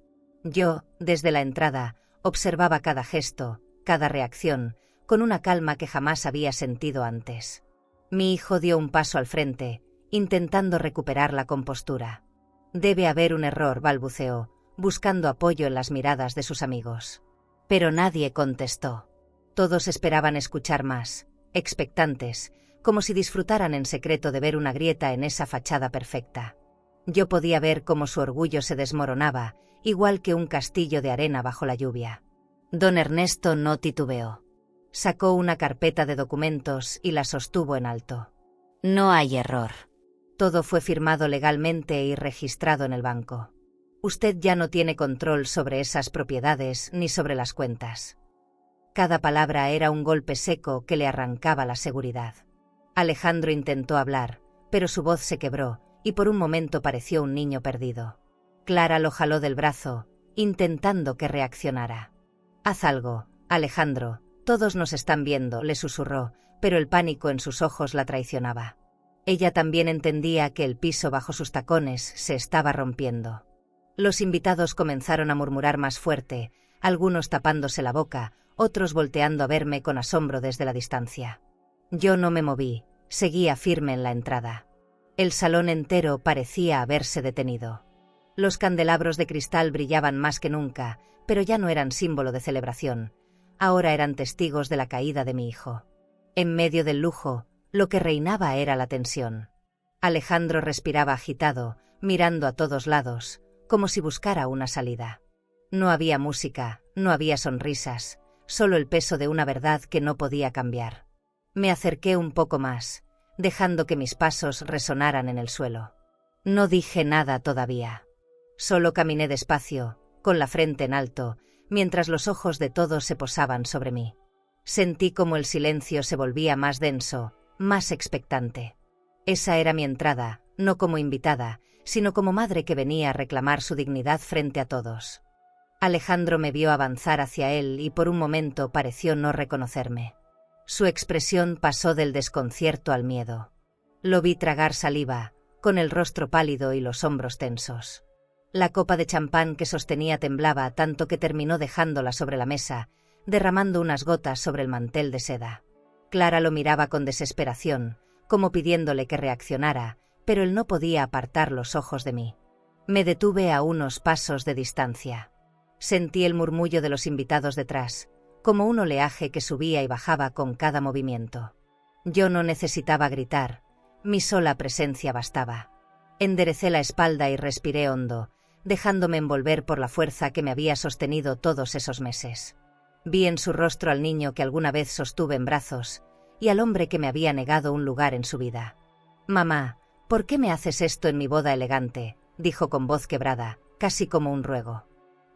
Speaker 1: Yo, desde la entrada, observaba cada gesto, cada reacción, con una calma que jamás había sentido antes. Mi hijo dio un paso al frente, intentando recuperar la compostura. Debe haber un error, balbuceó, buscando apoyo en las miradas de sus amigos. Pero nadie contestó. Todos esperaban escuchar más, expectantes, como si disfrutaran en secreto de ver una grieta en esa fachada perfecta. Yo podía ver cómo su orgullo se desmoronaba, igual que un castillo de arena bajo la lluvia. Don Ernesto no titubeó. Sacó una carpeta de documentos y la sostuvo en alto. No hay error. Todo fue firmado legalmente y registrado en el banco. Usted ya no tiene control sobre esas propiedades ni sobre las cuentas. Cada palabra era un golpe seco que le arrancaba la seguridad. Alejandro intentó hablar, pero su voz se quebró, y por un momento pareció un niño perdido. Clara lo jaló del brazo, intentando que reaccionara. Haz algo, Alejandro, todos nos están viendo, le susurró, pero el pánico en sus ojos la traicionaba. Ella también entendía que el piso bajo sus tacones se estaba rompiendo. Los invitados comenzaron a murmurar más fuerte, algunos tapándose la boca, otros volteando a verme con asombro desde la distancia. Yo no me moví, seguía firme en la entrada. El salón entero parecía haberse detenido. Los candelabros de cristal brillaban más que nunca, pero ya no eran símbolo de celebración. Ahora eran testigos de la caída de mi hijo. En medio del lujo, lo que reinaba era la tensión. Alejandro respiraba agitado, mirando a todos lados, como si buscara una salida. No había música, no había sonrisas, solo el peso de una verdad que no podía cambiar. Me acerqué un poco más, dejando que mis pasos resonaran en el suelo. No dije nada todavía. Solo caminé despacio, con la frente en alto, mientras los ojos de todos se posaban sobre mí. Sentí como el silencio se volvía más denso, más expectante. Esa era mi entrada, no como invitada, sino como madre que venía a reclamar su dignidad frente a todos. Alejandro me vio avanzar hacia él y por un momento pareció no reconocerme. Su expresión pasó del desconcierto al miedo. Lo vi tragar saliva, con el rostro pálido y los hombros tensos. La copa de champán que sostenía temblaba tanto que terminó dejándola sobre la mesa, derramando unas gotas sobre el mantel de seda. Clara lo miraba con desesperación, como pidiéndole que reaccionara, pero él no podía apartar los ojos de mí. Me detuve a unos pasos de distancia. Sentí el murmullo de los invitados detrás, como un oleaje que subía y bajaba con cada movimiento. Yo no necesitaba gritar, mi sola presencia bastaba. Enderecé la espalda y respiré hondo, dejándome envolver por la fuerza que me había sostenido todos esos meses. Vi en su rostro al niño que alguna vez sostuve en brazos, y al hombre que me había negado un lugar en su vida. «Mamá, ¿por qué me haces esto en mi boda elegante?», dijo con voz quebrada, casi como un ruego.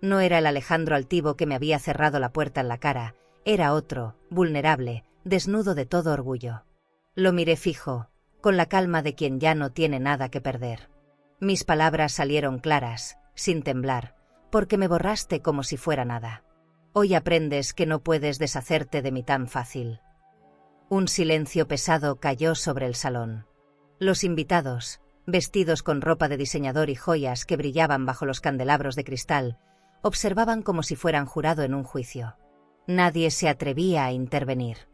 Speaker 1: No era el Alejandro altivo que me había cerrado la puerta en la cara, era otro, vulnerable, desnudo de todo orgullo. Lo miré fijo, con la calma de quien ya no tiene nada que perder. Mis palabras salieron claras, sin temblar, porque me borraste como si fuera nada. Hoy aprendes que no puedes deshacerte de mí tan fácil. Un silencio pesado cayó sobre el salón. Los invitados, vestidos con ropa de diseñador y joyas que brillaban bajo los candelabros de cristal, observaban como si fueran jurado en un juicio. Nadie se atrevía a intervenir.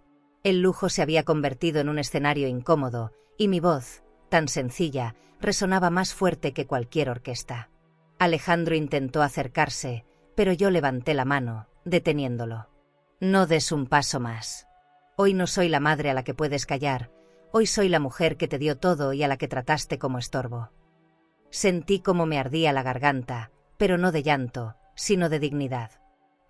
Speaker 1: El lujo se había convertido en un escenario incómodo, y mi voz, tan sencilla, resonaba más fuerte que cualquier orquesta. Alejandro intentó acercarse, pero yo levanté la mano, deteniéndolo. No des un paso más. Hoy no soy la madre a la que puedes callar, hoy soy la mujer que te dio todo y a la que trataste como estorbo. Sentí como me ardía la garganta, pero no de llanto, sino de dignidad.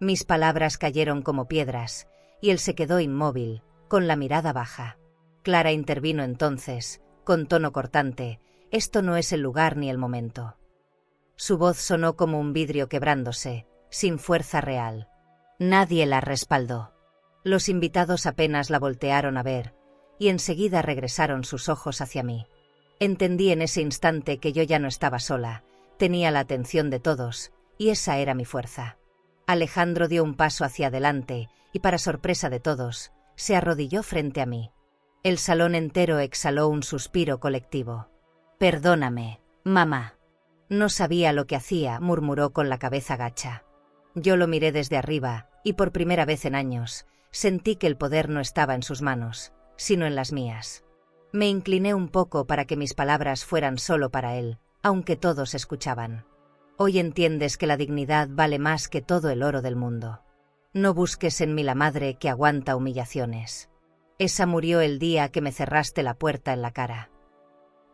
Speaker 1: Mis palabras cayeron como piedras, y él se quedó inmóvil, con la mirada baja. Clara intervino entonces, con tono cortante: «Esto no es el lugar ni el momento». Su voz sonó como un vidrio quebrándose, sin fuerza real. Nadie la respaldó. Los invitados apenas la voltearon a ver, y enseguida regresaron sus ojos hacia mí. Entendí en ese instante que yo ya no estaba sola, tenía la atención de todos, y esa era mi fuerza. Alejandro dio un paso hacia adelante, y para sorpresa de todos, se arrodilló frente a mí. El salón entero exhaló un suspiro colectivo. «Perdóname, mamá». «No sabía lo que hacía», murmuró con la cabeza gacha. Yo lo miré desde arriba, y por primera vez en años, sentí que el poder no estaba en sus manos, sino en las mías. Me incliné un poco para que mis palabras fueran solo para él, aunque todos escuchaban. «Hoy entiendes que la dignidad vale más que todo el oro del mundo. No busques en mí la madre que aguanta humillaciones. Esa murió el día que me cerraste la puerta en la cara».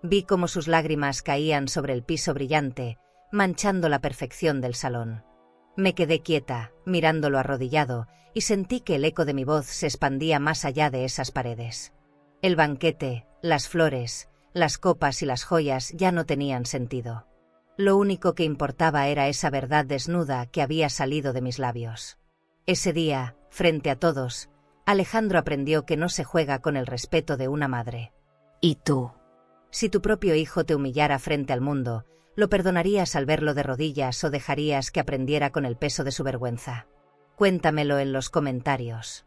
Speaker 1: Vi cómo sus lágrimas caían sobre el piso brillante, manchando la perfección del salón. Me quedé quieta, mirándolo arrodillado, y sentí que el eco de mi voz se expandía más allá de esas paredes. El banquete, las flores, las copas y las joyas ya no tenían sentido. Lo único que importaba era esa verdad desnuda que había salido de mis labios. Ese día, frente a todos, Alejandro aprendió que no se juega con el respeto de una madre. «¿Y tú? Si tu propio hijo te humillara frente al mundo, ¿lo perdonarías al verlo de rodillas o dejarías que aprendiera con el peso de su vergüenza? Cuéntamelo en los comentarios».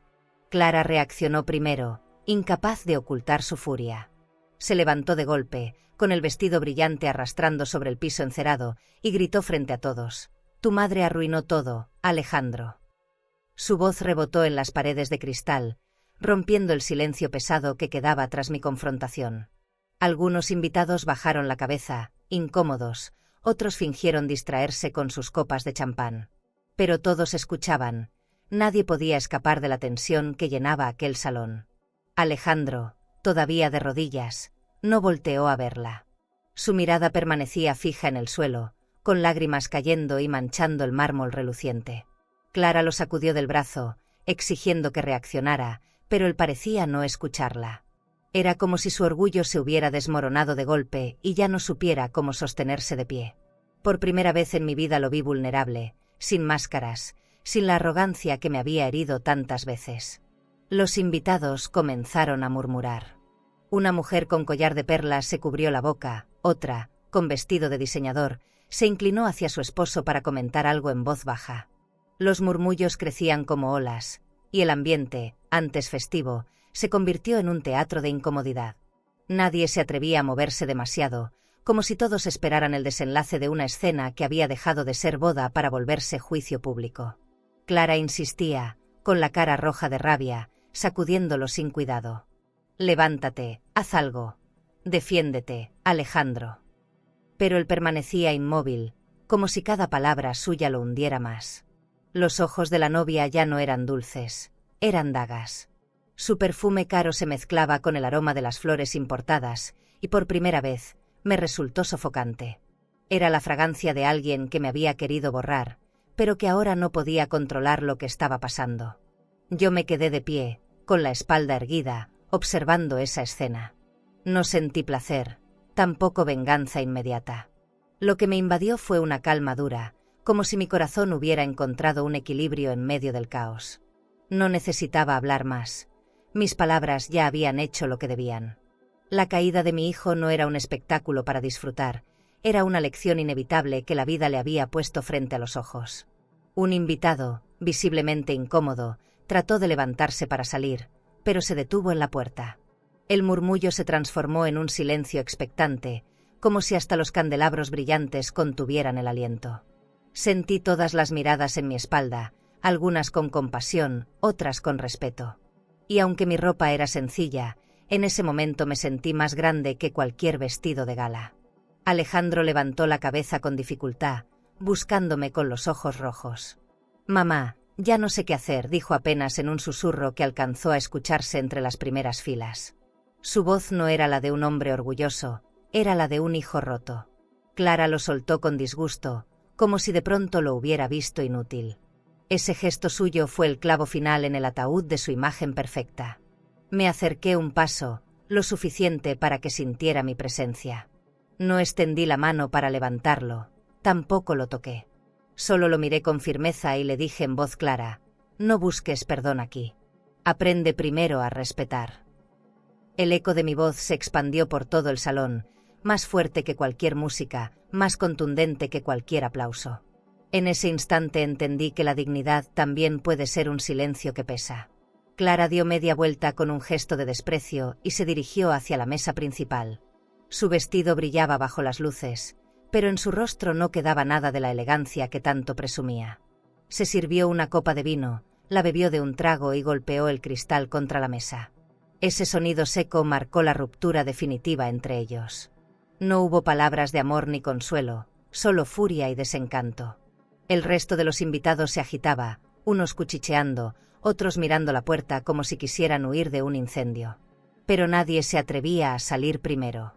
Speaker 1: Clara reaccionó primero, incapaz de ocultar su furia. Se levantó de golpe, con el vestido brillante arrastrando sobre el piso encerado, y gritó frente a todos: «Tu madre arruinó todo, Alejandro». Su voz rebotó en las paredes de cristal, rompiendo el silencio pesado que quedaba tras mi confrontación. Algunos invitados bajaron la cabeza, incómodos, otros fingieron distraerse con sus copas de champán. Pero todos escuchaban, nadie podía escapar de la tensión que llenaba aquel salón. Alejandro, todavía de rodillas, no volteó a verla. Su mirada permanecía fija en el suelo, con lágrimas cayendo y manchando el mármol reluciente. Clara lo sacudió del brazo, exigiendo que reaccionara, pero él parecía no escucharla. Era como si su orgullo se hubiera desmoronado de golpe y ya no supiera cómo sostenerse de pie. Por primera vez en mi vida lo vi vulnerable, sin máscaras, sin la arrogancia que me había herido tantas veces. Los invitados comenzaron a murmurar. Una mujer con collar de perlas se cubrió la boca, otra, con vestido de diseñador, se inclinó hacia su esposo para comentar algo en voz baja. Los murmullos crecían como olas, y el ambiente, antes festivo, se convirtió en un teatro de incomodidad. Nadie se atrevía a moverse demasiado, como si todos esperaran el desenlace de una escena que había dejado de ser boda para volverse juicio público. Clara insistía, con la cara roja de rabia, sacudiéndolo sin cuidado. «Levántate, haz algo. Defiéndete, Alejandro». Pero él permanecía inmóvil, como si cada palabra suya lo hundiera más. Los ojos de la novia ya no eran dulces, eran dagas. Su perfume caro se mezclaba con el aroma de las flores importadas, y por primera vez, me resultó sofocante. Era la fragancia de alguien que me había querido borrar, pero que ahora no podía controlar lo que estaba pasando. Yo me quedé de pie, con la espalda erguida, observando esa escena. No sentí placer, tampoco venganza inmediata. Lo que me invadió fue una calma dura, como si mi corazón hubiera encontrado un equilibrio en medio del caos. No necesitaba hablar más. Mis palabras ya habían hecho lo que debían. La caída de mi hijo no era un espectáculo para disfrutar, era una lección inevitable que la vida le había puesto frente a los ojos. Un invitado, visiblemente incómodo, trató de levantarse para salir, pero se detuvo en la puerta. El murmullo se transformó en un silencio expectante, como si hasta los candelabros brillantes contuvieran el aliento. Sentí todas las miradas en mi espalda, algunas con compasión, otras con respeto. Y aunque mi ropa era sencilla, en ese momento me sentí más grande que cualquier vestido de gala. Alejandro levantó la cabeza con dificultad, buscándome con los ojos rojos. «Mamá, ya no sé qué hacer», dijo apenas en un susurro que alcanzó a escucharse entre las primeras filas. Su voz no era la de un hombre orgulloso, era la de un hijo roto. Clara lo soltó con disgusto, como si de pronto lo hubiera visto inútil. Ese gesto suyo fue el clavo final en el ataúd de su imagen perfecta. Me acerqué un paso, lo suficiente para que sintiera mi presencia. No extendí la mano para levantarlo, tampoco lo toqué. Solo lo miré con firmeza y le dije en voz clara: no busques perdón aquí. Aprende primero a respetar. El eco de mi voz se expandió por todo el salón, más fuerte que cualquier música, más contundente que cualquier aplauso. En ese instante entendí que la dignidad también puede ser un silencio que pesa. Clara dio media vuelta con un gesto de desprecio y se dirigió hacia la mesa principal. Su vestido brillaba bajo las luces, pero en su rostro no quedaba nada de la elegancia que tanto presumía. Se sirvió una copa de vino, la bebió de un trago y golpeó el cristal contra la mesa. Ese sonido seco marcó la ruptura definitiva entre ellos. No hubo palabras de amor ni consuelo, solo furia y desencanto. El resto de los invitados se agitaba, unos cuchicheando, otros mirando la puerta como si quisieran huir de un incendio. Pero nadie se atrevía a salir primero.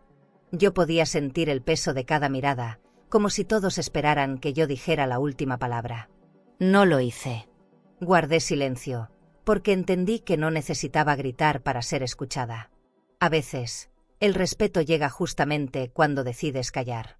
Speaker 1: Yo podía sentir el peso de cada mirada, como si todos esperaran que yo dijera la última palabra. No lo hice. Guardé silencio, porque entendí que no necesitaba gritar para ser escuchada. A veces, el respeto llega justamente cuando decides callar.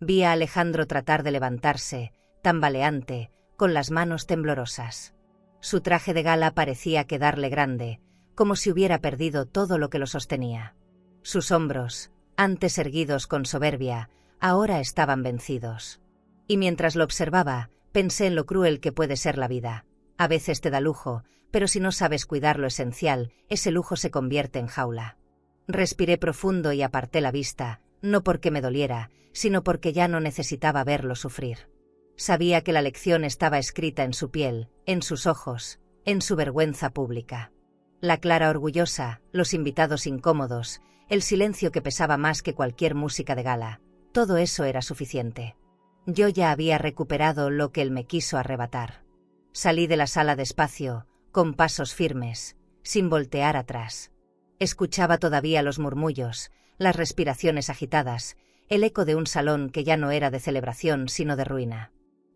Speaker 1: Vi a Alejandro tratar de levantarse, tambaleante, con las manos temblorosas. Su traje de gala parecía quedarle grande, como si hubiera perdido todo lo que lo sostenía. Sus hombros, antes erguidos con soberbia, ahora estaban vencidos. Y mientras lo observaba, pensé en lo cruel que puede ser la vida. A veces te da lujo, pero si no sabes cuidar lo esencial, ese lujo se convierte en jaula. Respiré profundo y aparté la vista, no porque me doliera, sino porque ya no necesitaba verlo sufrir. Sabía que la lección estaba escrita en su piel, en sus ojos, en su vergüenza pública. La Clara orgullosa, los invitados incómodos, el silencio que pesaba más que cualquier música de gala, todo eso era suficiente. Yo ya había recuperado lo que él me quiso arrebatar. Salí de la sala despacio, con pasos firmes, sin voltear atrás. Escuchaba todavía los murmullos, las respiraciones agitadas, el eco de un salón que ya no era de celebración sino de ruina.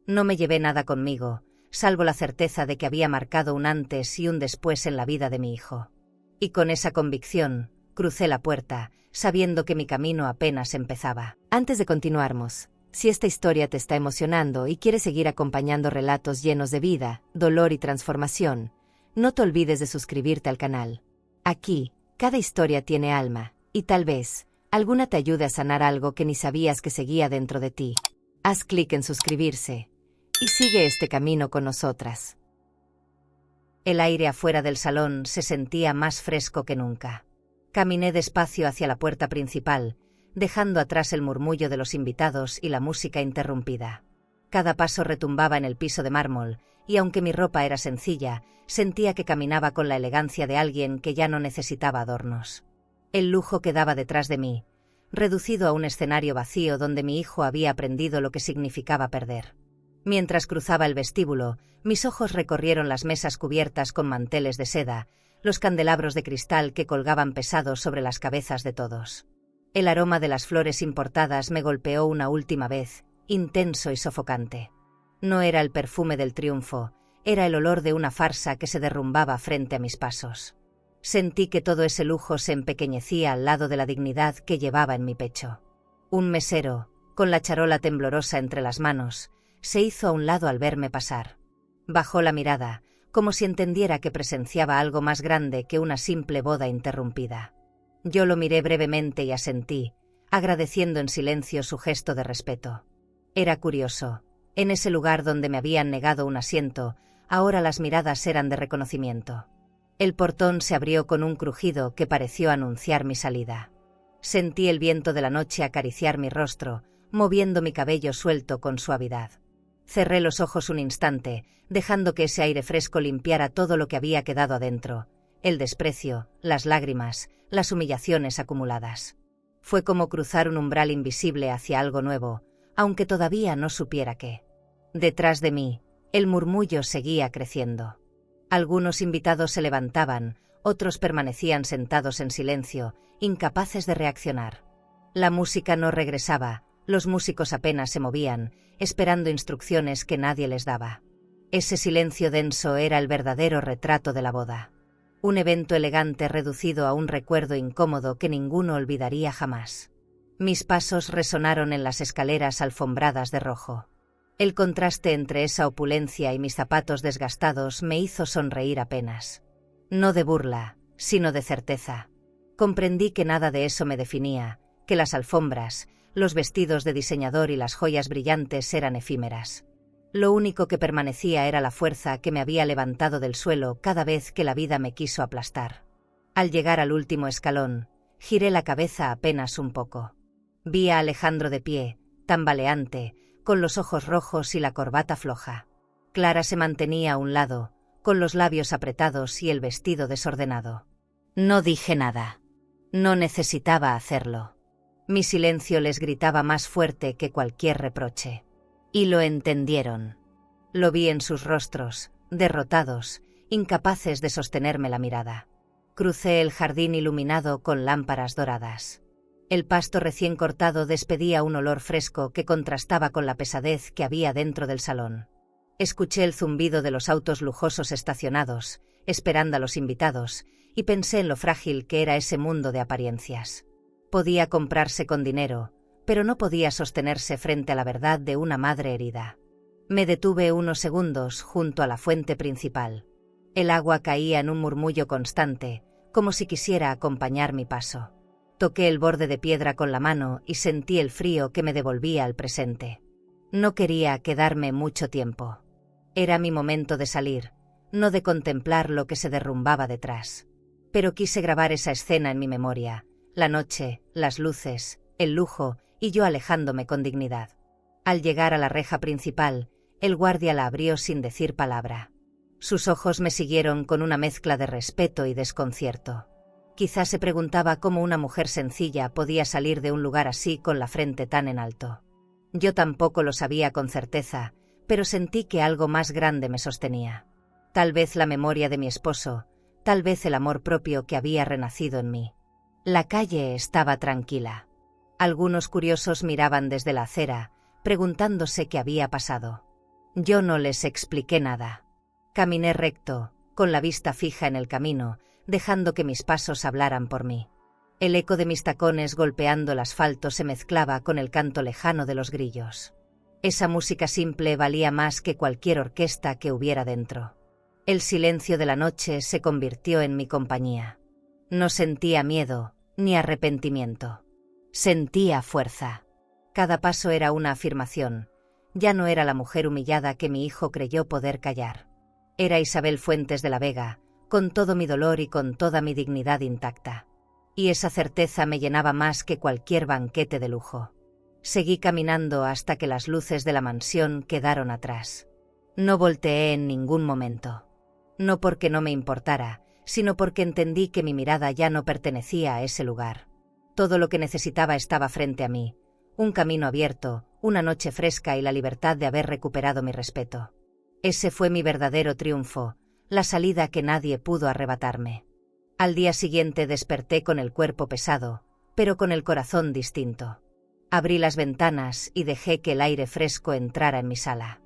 Speaker 1: No me llevé nada conmigo, salvo la certeza de que había marcado un antes y un después en la vida de mi hijo. Y con esa convicción, crucé la puerta, sabiendo que mi camino apenas empezaba.
Speaker 2: Antes de continuarmos, si esta historia te está emocionando y quieres seguir acompañando relatos llenos de vida, dolor y transformación, no te olvides de suscribirte al canal. Aquí, cada historia tiene alma, y tal vez, alguna te ayude a sanar algo que ni sabías que seguía dentro de ti. Haz clic en suscribirse y sigue este camino con nosotras.
Speaker 1: El aire afuera del salón se sentía más fresco que nunca. Caminé despacio hacia la puerta principal, dejando atrás el murmullo de los invitados y la música interrumpida. Cada paso retumbaba en el piso de mármol, y aunque mi ropa era sencilla, sentía que caminaba con la elegancia de alguien que ya no necesitaba adornos. El lujo quedaba detrás de mí, reducido a un escenario vacío donde mi hijo había aprendido lo que significaba perder. Mientras cruzaba el vestíbulo, mis ojos recorrieron las mesas cubiertas con manteles de seda, los candelabros de cristal que colgaban pesados sobre las cabezas de todos. El aroma de las flores importadas me golpeó una última vez, intenso y sofocante. No era el perfume del triunfo, era el olor de una farsa que se derrumbaba frente a mis pasos. Sentí que todo ese lujo se empequeñecía al lado de la dignidad que llevaba en mi pecho. Un mesero, con la charola temblorosa entre las manos, se hizo a un lado al verme pasar. Bajó la mirada, como si entendiera que presenciaba algo más grande que una simple boda interrumpida. Yo lo miré brevemente y asentí, agradeciendo en silencio su gesto de respeto. Era curioso. En ese lugar donde me habían negado un asiento, ahora las miradas eran de reconocimiento. El portón se abrió con un crujido que pareció anunciar mi salida. Sentí el viento de la noche acariciar mi rostro, moviendo mi cabello suelto con suavidad. Cerré los ojos un instante, dejando que ese aire fresco limpiara todo lo que había quedado adentro, el desprecio, las lágrimas, las humillaciones acumuladas. Fue como cruzar un umbral invisible hacia algo nuevo, aunque todavía no supiera qué. Detrás de mí, el murmullo seguía creciendo. Algunos invitados se levantaban, otros permanecían sentados en silencio, incapaces de reaccionar. La música no regresaba, los músicos apenas se movían, esperando instrucciones que nadie les daba. Ese silencio denso era el verdadero retrato de la boda. Un evento elegante reducido a un recuerdo incómodo que ninguno olvidaría jamás. Mis pasos resonaron en las escaleras alfombradas de rojo. El contraste entre esa opulencia y mis zapatos desgastados me hizo sonreír apenas. No de burla, sino de certeza. Comprendí que nada de eso me definía, que las alfombras, los vestidos de diseñador y las joyas brillantes eran efímeras. Lo único que permanecía era la fuerza que me había levantado del suelo cada vez que la vida me quiso aplastar. Al llegar al último escalón, giré la cabeza apenas un poco. Vi a Alejandro de pie, tambaleante, con los ojos rojos y la corbata floja. Clara se mantenía a un lado, con los labios apretados y el vestido desordenado. No dije nada. No necesitaba hacerlo. Mi silencio les gritaba más fuerte que cualquier reproche. Y lo entendieron. Lo vi en sus rostros, derrotados, incapaces de sostenerme la mirada. Crucé el jardín iluminado con lámparas doradas. El pasto recién cortado despedía un olor fresco que contrastaba con la pesadez que había dentro del salón. Escuché el zumbido de los autos lujosos estacionados, esperando a los invitados, y pensé en lo frágil que era ese mundo de apariencias. Podía comprarse con dinero, pero no podía sostenerse frente a la verdad de una madre herida. Me detuve unos segundos junto a la fuente principal. El agua caía en un murmullo constante, como si quisiera acompañar mi paso. Toqué el borde de piedra con la mano y sentí el frío que me devolvía al presente. No quería quedarme mucho tiempo. Era mi momento de salir, no de contemplar lo que se derrumbaba detrás. Pero quise grabar esa escena en mi memoria, la noche, las luces, el lujo y yo alejándome con dignidad. Al llegar a la reja principal, el guardia la abrió sin decir palabra. Sus ojos me siguieron con una mezcla de respeto y desconcierto. Quizás se preguntaba cómo una mujer sencilla podía salir de un lugar así con la frente tan en alto. Yo tampoco lo sabía con certeza, pero sentí que algo más grande me sostenía. Tal vez la memoria de mi esposo, tal vez el amor propio que había renacido en mí. La calle estaba tranquila. Algunos curiosos miraban desde la acera, preguntándose qué había pasado. Yo no les expliqué nada. Caminé recto, con la vista fija en el camino, dejando que mis pasos hablaran por mí. El eco de mis tacones golpeando el asfalto se mezclaba con el canto lejano de los grillos. Esa música simple valía más que cualquier orquesta que hubiera dentro. El silencio de la noche se convirtió en mi compañía. No sentía miedo, ni arrepentimiento. Sentía fuerza. Cada paso era una afirmación. Ya no era la mujer humillada que mi hijo creyó poder callar. Era Isabel Fuentes de la Vega, con todo mi dolor y con toda mi dignidad intacta. Y esa certeza me llenaba más que cualquier banquete de lujo. Seguí caminando hasta que las luces de la mansión quedaron atrás. No volteé en ningún momento. No porque no me importara, sino porque entendí que mi mirada ya no pertenecía a ese lugar. Todo lo que necesitaba estaba frente a mí. Un camino abierto, una noche fresca y la libertad de haber recuperado mi respeto. Ese fue mi verdadero triunfo, la salida que nadie pudo arrebatarme. Al día siguiente desperté con el cuerpo pesado, pero con el corazón distinto. Abrí las ventanas y dejé que el aire fresco entrara en mi sala.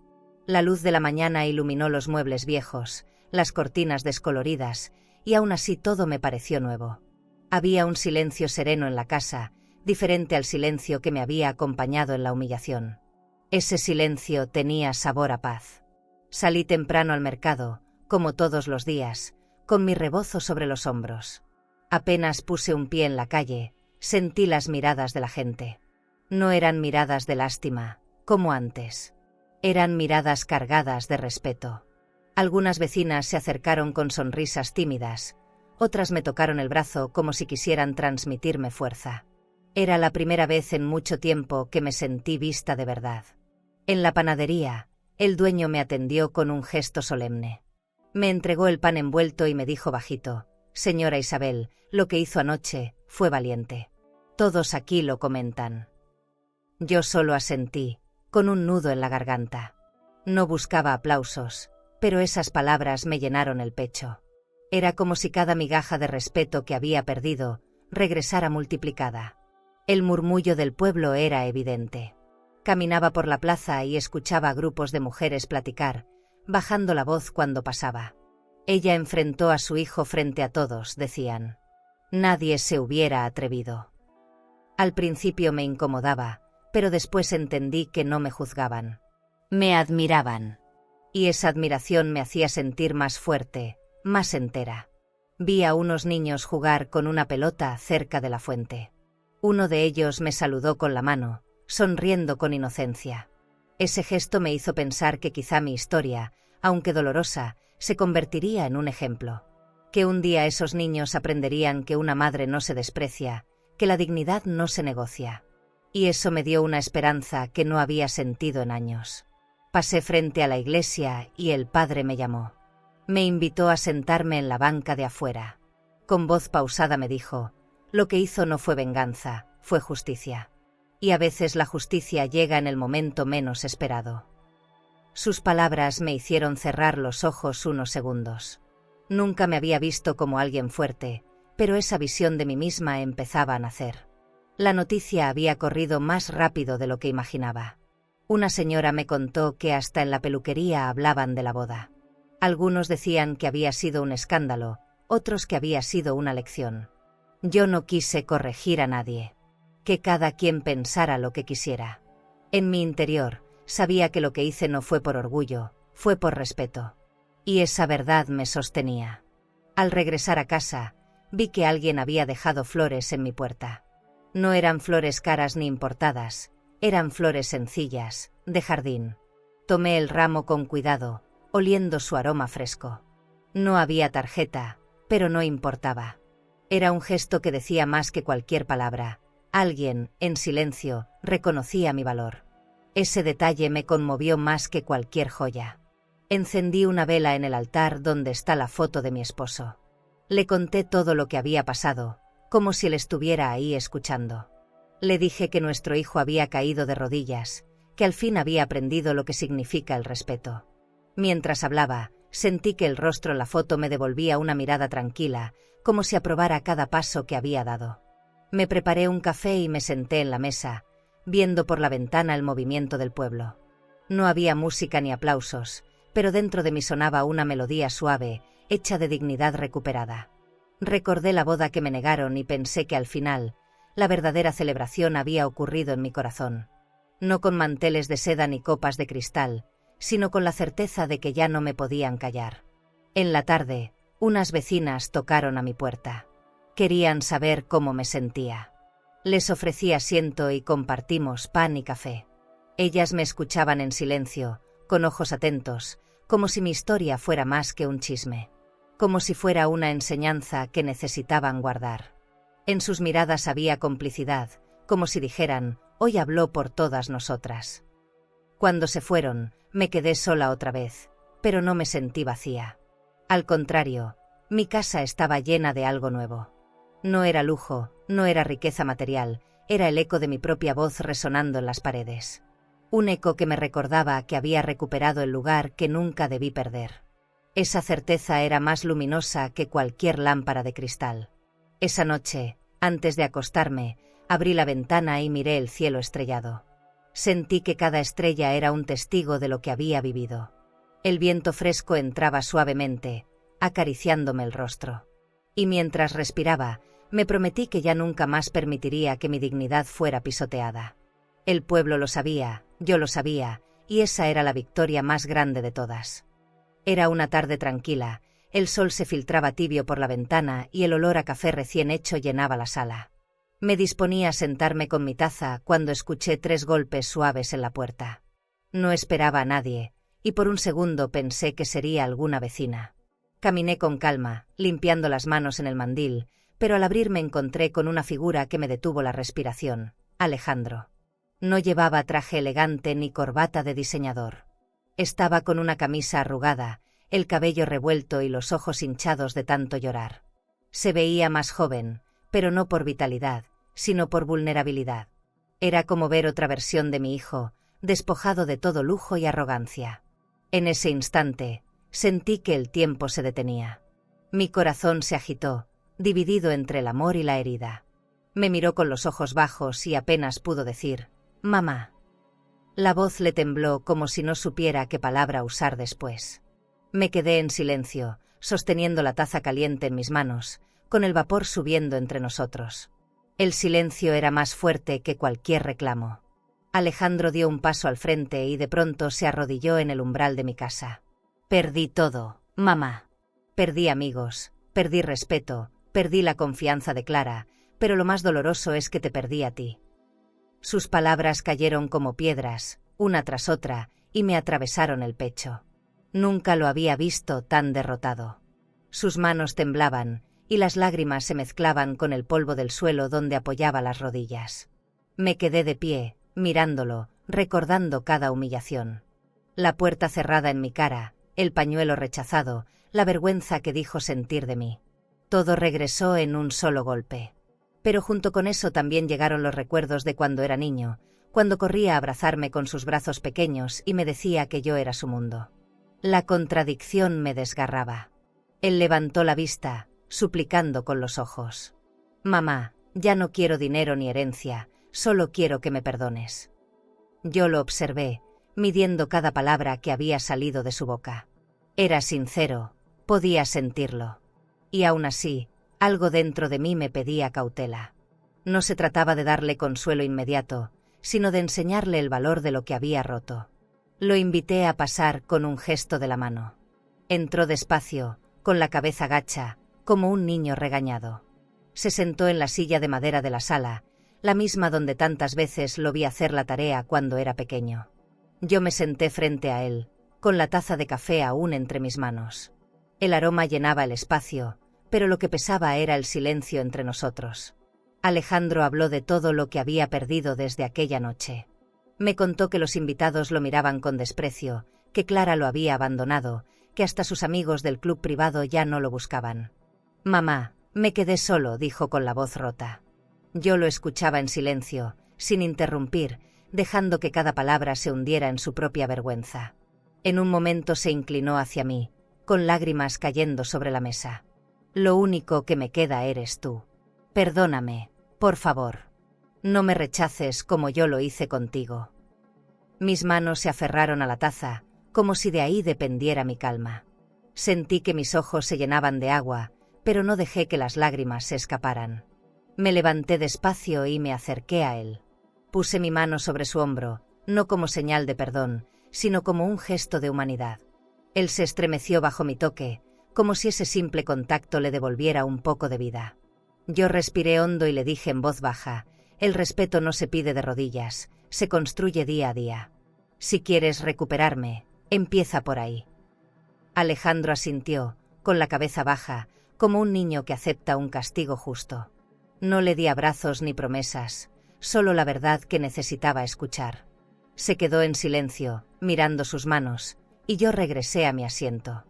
Speaker 1: La luz de la mañana iluminó los muebles viejos, las cortinas descoloridas, y aún así todo me pareció nuevo. Había un silencio sereno en la casa, diferente al silencio que me había acompañado en la humillación. Ese silencio tenía sabor a paz. Salí temprano al mercado, como todos los días, con mi rebozo sobre los hombros. Apenas puse un pie en la calle, sentí las miradas de la gente. No eran miradas de lástima, como antes. Eran miradas cargadas de respeto. Algunas vecinas se acercaron con sonrisas tímidas, otras me tocaron el brazo como si quisieran transmitirme fuerza. Era la primera vez en mucho tiempo que me sentí vista de verdad. En la panadería, el dueño me atendió con un gesto solemne. Me entregó el pan envuelto y me dijo bajito: «Señora Isabel, lo que hizo anoche fue valiente. Todos aquí lo comentan». Yo solo asentí, con un nudo en la garganta. No buscaba aplausos, pero esas palabras me llenaron el pecho. Era como si cada migaja de respeto que había perdido regresara multiplicada. El murmullo del pueblo era evidente. Caminaba por la plaza y escuchaba a grupos de mujeres platicar, bajando la voz cuando pasaba. Ella enfrentó a su hijo frente a todos, decían. Nadie se hubiera atrevido. Al principio me incomodaba, pero después entendí que no me juzgaban. Me admiraban. Y esa admiración me hacía sentir más fuerte, más entera. Vi a unos niños jugar con una pelota cerca de la fuente. Uno de ellos me saludó con la mano, sonriendo con inocencia. Ese gesto me hizo pensar que quizá mi historia, aunque dolorosa, se convertiría en un ejemplo. Que un día esos niños aprenderían que una madre no se desprecia, que la dignidad no se negocia. Y eso me dio una esperanza que no había sentido en años. Pasé frente a la iglesia y el padre me llamó. Me invitó a sentarme en la banca de afuera. Con voz pausada me dijo, lo que hizo no fue venganza, fue justicia. Y a veces la justicia llega en el momento menos esperado. Sus palabras me hicieron cerrar los ojos unos segundos. Nunca me había visto como alguien fuerte, pero esa visión de mí misma empezaba a nacer. La noticia había corrido más rápido de lo que imaginaba. Una señora me contó que hasta en la peluquería hablaban de la boda. Algunos decían que había sido un escándalo, otros que había sido una lección. Yo no quise corregir a nadie. Que cada quien pensara lo que quisiera. En mi interior, sabía que lo que hice no fue por orgullo, fue por respeto. Y esa verdad me sostenía. Al regresar a casa, vi que alguien había dejado flores en mi puerta. No eran flores caras ni importadas, eran flores sencillas, de jardín. Tomé el ramo con cuidado, oliendo su aroma fresco. No había tarjeta, pero no importaba. Era un gesto que decía más que cualquier palabra. Alguien, en silencio, reconocía mi valor. Ese detalle me conmovió más que cualquier joya. Encendí una vela en el altar donde está la foto de mi esposo. Le conté todo lo que había pasado, como si él estuviera ahí escuchando. Le dije que nuestro hijo había caído de rodillas, que al fin había aprendido lo que significa el respeto. Mientras hablaba, sentí que el rostro en la foto me devolvía una mirada tranquila, como si aprobara cada paso que había dado. Me preparé un café y me senté en la mesa, viendo por la ventana el movimiento del pueblo. No había música ni aplausos, pero dentro de mí sonaba una melodía suave, hecha de dignidad recuperada. Recordé la boda que me negaron y pensé que al final, la verdadera celebración había ocurrido en mi corazón. No con manteles de seda ni copas de cristal, sino con la certeza de que ya no me podían callar. En la tarde, unas vecinas tocaron a mi puerta. Querían saber cómo me sentía. Les ofrecí asiento y compartimos pan y café. Ellas me escuchaban en silencio, con ojos atentos, como si mi historia fuera más que un chisme. Como si fuera una enseñanza que necesitaban guardar. En sus miradas había complicidad, como si dijeran, hoy habló por todas nosotras. Cuando se fueron, me quedé sola otra vez, pero no me sentí vacía. Al contrario, mi casa estaba llena de algo nuevo. No era lujo, no era riqueza material, era el eco de mi propia voz resonando en las paredes. Un eco que me recordaba que había recuperado el lugar que nunca debí perder. Esa certeza era más luminosa que cualquier lámpara de cristal. Esa noche, antes de acostarme, abrí la ventana y miré el cielo estrellado. Sentí que cada estrella era un testigo de lo que había vivido. El viento fresco entraba suavemente, acariciándome el rostro. Y mientras respiraba, me prometí que ya nunca más permitiría que mi dignidad fuera pisoteada. El pueblo lo sabía, yo lo sabía, y esa era la victoria más grande de todas. Era una tarde tranquila, el sol se filtraba tibio por la ventana y el olor a café recién hecho llenaba la sala. Me disponía a sentarme con mi taza cuando escuché 3 golpes suaves en la puerta. No esperaba a nadie, y por un segundo pensé que sería alguna vecina. Caminé con calma, limpiando las manos en el mandil, pero al abrir me encontré con una figura que me detuvo la respiración, Alejandro. No llevaba traje elegante ni corbata de diseñador. Estaba con una camisa arrugada, el cabello revuelto y los ojos hinchados de tanto llorar. Se veía más joven, pero no por vitalidad, sino por vulnerabilidad. Era como ver otra versión de mi hijo, despojado de todo lujo y arrogancia. En ese instante, sentí que el tiempo se detenía. Mi corazón se agitó, dividido entre el amor y la herida. Me miró con los ojos bajos y apenas pudo decir, «Mamá». La voz le tembló como si no supiera qué palabra usar después. Me quedé en silencio, sosteniendo la taza caliente en mis manos, con el vapor subiendo entre nosotros. El silencio era más fuerte que cualquier reclamo. Alejandro dio un paso al frente y de pronto se arrodilló en el umbral de mi casa. Perdí todo, mamá. Perdí amigos, perdí respeto, perdí la confianza de Clara, pero lo más doloroso es que te perdí a ti. Sus palabras cayeron como piedras, una tras otra, y me atravesaron el pecho. Nunca lo había visto tan derrotado. Sus manos temblaban, y las lágrimas se mezclaban con el polvo del suelo donde apoyaba las rodillas. Me quedé de pie, mirándolo, recordando cada humillación. La puerta cerrada en mi cara, el pañuelo rechazado, la vergüenza que dijo sentir de mí. Todo regresó en un solo golpe. Pero junto con eso también llegaron los recuerdos de cuando era niño, cuando corría a abrazarme con sus brazos pequeños y me decía que yo era su mundo. La contradicción me desgarraba. Él levantó la vista, suplicando con los ojos. Mamá, ya no quiero dinero ni herencia, solo quiero que me perdones. Yo lo observé, midiendo cada palabra que había salido de su boca. Era sincero, podía sentirlo. Y aún así, algo dentro de mí me pedía cautela. No se trataba de darle consuelo inmediato, sino de enseñarle el valor de lo que había roto. Lo invité a pasar con un gesto de la mano. Entró despacio, con la cabeza gacha, como un niño regañado. Se sentó en la silla de madera de la sala, la misma donde tantas veces lo vi hacer la tarea cuando era pequeño. Yo me senté frente a él, con la taza de café aún entre mis manos. El aroma llenaba el espacio, pero lo que pesaba era el silencio entre nosotros. Alejandro habló de todo lo que había perdido desde aquella noche. Me contó que los invitados lo miraban con desprecio, que Clara lo había abandonado, que hasta sus amigos del club privado ya no lo buscaban. Mamá, me quedé solo, dijo con la voz rota. Yo lo escuchaba en silencio, sin interrumpir, dejando que cada palabra se hundiera en su propia vergüenza. En un momento se inclinó hacia mí, con lágrimas cayendo sobre la mesa. Lo único que me queda eres tú. Perdóname, por favor. No me rechaces como yo lo hice contigo. Mis manos se aferraron a la taza, como si de ahí dependiera mi calma. Sentí que mis ojos se llenaban de agua, pero no dejé que las lágrimas se escaparan. Me levanté despacio y me acerqué a él. Puse mi mano sobre su hombro, no como señal de perdón, sino como un gesto de humanidad. Él se estremeció bajo mi toque, como si ese simple contacto le devolviera un poco de vida. Yo respiré hondo y le dije en voz baja, el respeto no se pide de rodillas, se construye día a día. Si quieres recuperarme, empieza por ahí. Alejandro asintió, con la cabeza baja, como un niño que acepta un castigo justo. No le di abrazos ni promesas, solo la verdad que necesitaba escuchar. Se quedó en silencio, mirando sus manos, y yo regresé a mi asiento.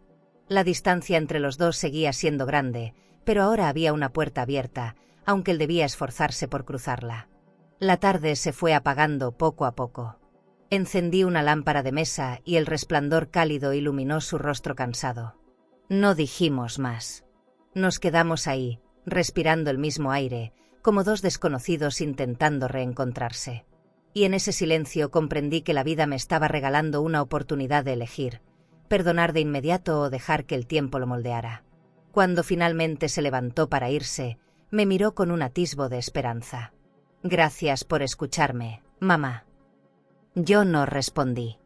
Speaker 1: La distancia entre los dos seguía siendo grande, pero ahora había una puerta abierta, aunque él debía esforzarse por cruzarla. La tarde se fue apagando poco a poco. Encendí una lámpara de mesa y el resplandor cálido iluminó su rostro cansado. No dijimos más. Nos quedamos ahí, respirando el mismo aire, como dos desconocidos intentando reencontrarse. Y en ese silencio comprendí que la vida me estaba regalando una oportunidad de elegir, perdonar de inmediato o dejar que el tiempo lo moldeara. Cuando finalmente se levantó para irse, me miró con un atisbo de esperanza. Gracias por escucharme, mamá. Yo no respondí.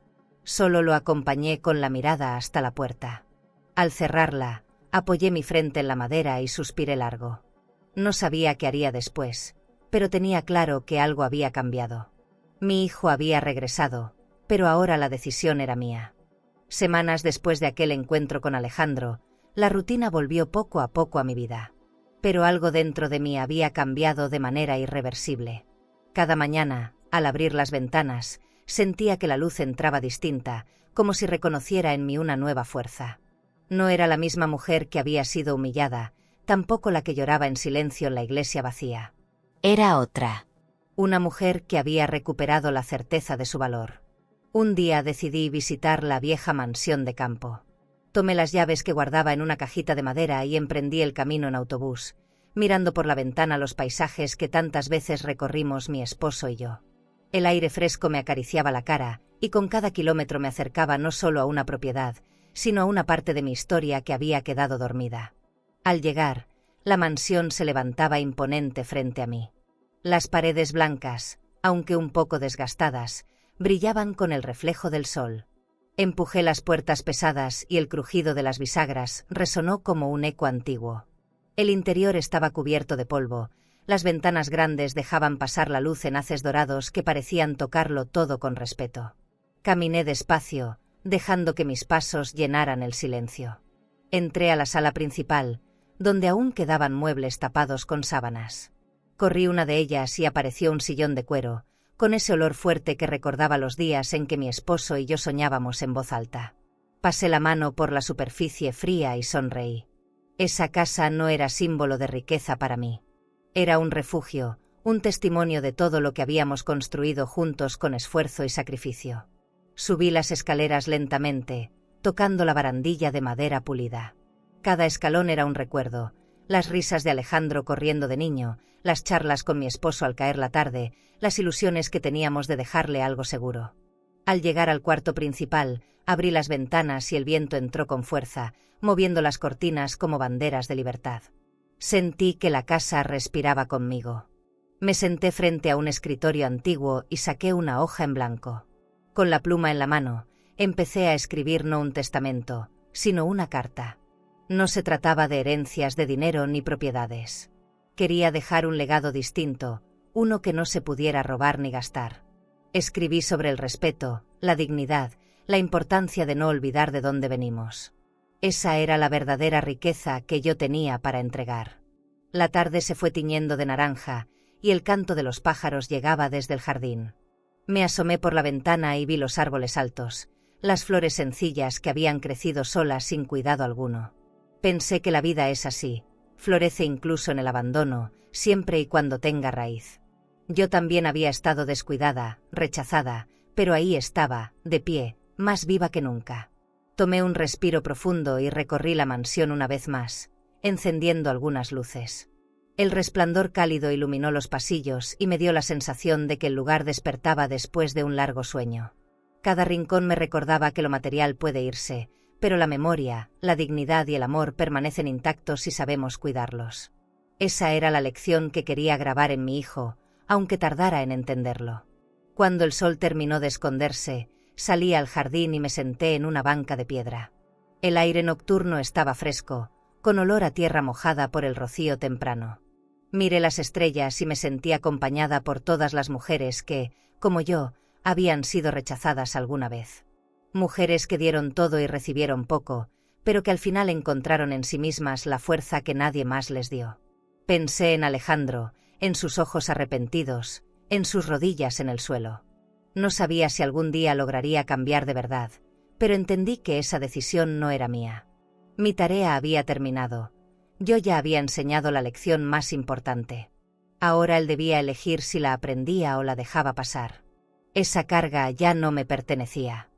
Speaker 1: Solo lo acompañé con la mirada hasta la puerta. Al cerrarla, apoyé mi frente en la madera y suspiré largo. No sabía qué haría después, pero tenía claro que algo había cambiado. Mi hijo había regresado, pero ahora la decisión era mía. Semanas después de aquel encuentro con Alejandro, la rutina volvió poco a poco a mi vida. Pero algo dentro de mí había cambiado de manera irreversible. Cada mañana, al abrir las ventanas, sentía que la luz entraba distinta, como si reconociera en mí una nueva fuerza. No era la misma mujer que había sido humillada, tampoco la que lloraba en silencio en la iglesia vacía. Era otra. Una mujer que había recuperado la certeza de su valor. Un día decidí visitar la vieja mansión de campo. Tomé las llaves que guardaba en una cajita de madera y emprendí el camino en autobús, mirando por la ventana los paisajes que tantas veces recorrimos mi esposo y yo. El aire fresco me acariciaba la cara, y con cada kilómetro me acercaba no solo a una propiedad, sino a una parte de mi historia que había quedado dormida. Al llegar, la mansión se levantaba imponente frente a mí. Las paredes blancas, aunque un poco desgastadas, brillaban con el reflejo del sol. Empujé las puertas pesadas y el crujido de las bisagras resonó como un eco antiguo. El interior estaba cubierto de polvo, las ventanas grandes dejaban pasar la luz en haces dorados que parecían tocarlo todo con respeto. Caminé despacio, dejando que mis pasos llenaran el silencio. Entré a la sala principal, donde aún quedaban muebles tapados con sábanas. Corrí una de ellas y apareció un sillón de cuero, con ese olor fuerte que recordaba los días en que mi esposo y yo soñábamos en voz alta. Pasé la mano por la superficie fría y sonreí. Esa casa no era símbolo de riqueza para mí. Era un refugio, un testimonio de todo lo que habíamos construido juntos con esfuerzo y sacrificio. Subí las escaleras lentamente, tocando la barandilla de madera pulida. Cada escalón era un recuerdo, las risas de Alejandro corriendo de niño, las charlas con mi esposo al caer la tarde, las ilusiones que teníamos de dejarle algo seguro. Al llegar al cuarto principal, abrí las ventanas y el viento entró con fuerza, moviendo las cortinas como banderas de libertad. Sentí que la casa respiraba conmigo. Me senté frente a un escritorio antiguo y saqué una hoja en blanco. Con la pluma en la mano, empecé a escribir no un testamento, sino una carta. No se trataba de herencias de dinero ni propiedades. Quería dejar un legado distinto, uno que no se pudiera robar ni gastar. Escribí sobre el respeto, la dignidad, la importancia de no olvidar de dónde venimos. Esa era la verdadera riqueza que yo tenía para entregar. La tarde se fue tiñendo de naranja, y el canto de los pájaros llegaba desde el jardín. Me asomé por la ventana y vi los árboles altos, las flores sencillas que habían crecido solas sin cuidado alguno. Pensé que la vida es así, florece incluso en el abandono, siempre y cuando tenga raíz. Yo también había estado descuidada, rechazada, pero ahí estaba, de pie, más viva que nunca. Tomé un respiro profundo y recorrí la mansión una vez más, encendiendo algunas luces. El resplandor cálido iluminó los pasillos y me dio la sensación de que el lugar despertaba después de un largo sueño. Cada rincón me recordaba que lo material puede irse, pero la memoria, la dignidad y el amor permanecen intactos si sabemos cuidarlos. Esa era la lección que quería grabar en mi hijo, aunque tardara en entenderlo. Cuando el sol terminó de esconderse, salí al jardín y me senté en una banca de piedra. El aire nocturno estaba fresco, con olor a tierra mojada por el rocío temprano. Miré las estrellas y me sentí acompañada por todas las mujeres que, como yo, habían sido rechazadas alguna vez. Mujeres que dieron todo y recibieron poco, pero que al final encontraron en sí mismas la fuerza que nadie más les dio. Pensé en Alejandro, en sus ojos arrepentidos, en sus rodillas en el suelo. No sabía si algún día lograría cambiar de verdad, pero entendí que esa decisión no era mía. Mi tarea había terminado. Yo ya había enseñado la lección más importante. Ahora él debía elegir si la aprendía o la dejaba pasar. Esa carga ya no me pertenecía.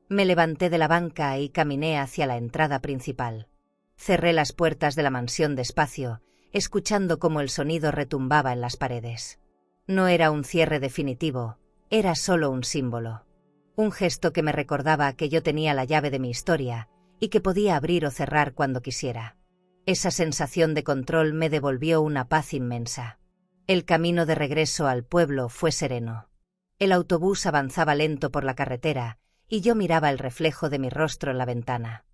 Speaker 1: Me levanté de la banca y caminé hacia la entrada principal. Cerré las puertas de la mansión despacio, escuchando cómo el sonido retumbaba en las paredes. No era un cierre definitivo, era solo un símbolo. Un gesto que me recordaba que yo tenía la llave de mi historia y que podía abrir o cerrar cuando quisiera. Esa sensación de control me devolvió una paz inmensa. El camino de regreso al pueblo fue sereno. El autobús avanzaba lento por la carretera y yo miraba el reflejo de mi rostro en la ventana.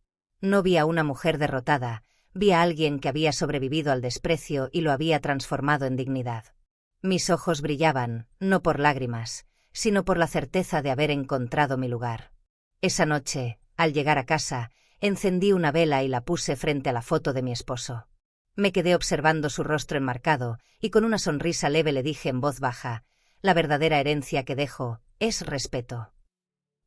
Speaker 1: No vi a una mujer derrotada, vi a alguien que había sobrevivido al desprecio y lo había transformado en dignidad. Mis ojos brillaban, no por lágrimas, sino por la certeza de haber encontrado mi lugar. Esa noche, al llegar a casa, encendí una vela y la puse frente a la foto de mi esposo. Me quedé observando su rostro enmarcado y con una sonrisa leve le dije en voz baja: la verdadera herencia que dejo es respeto.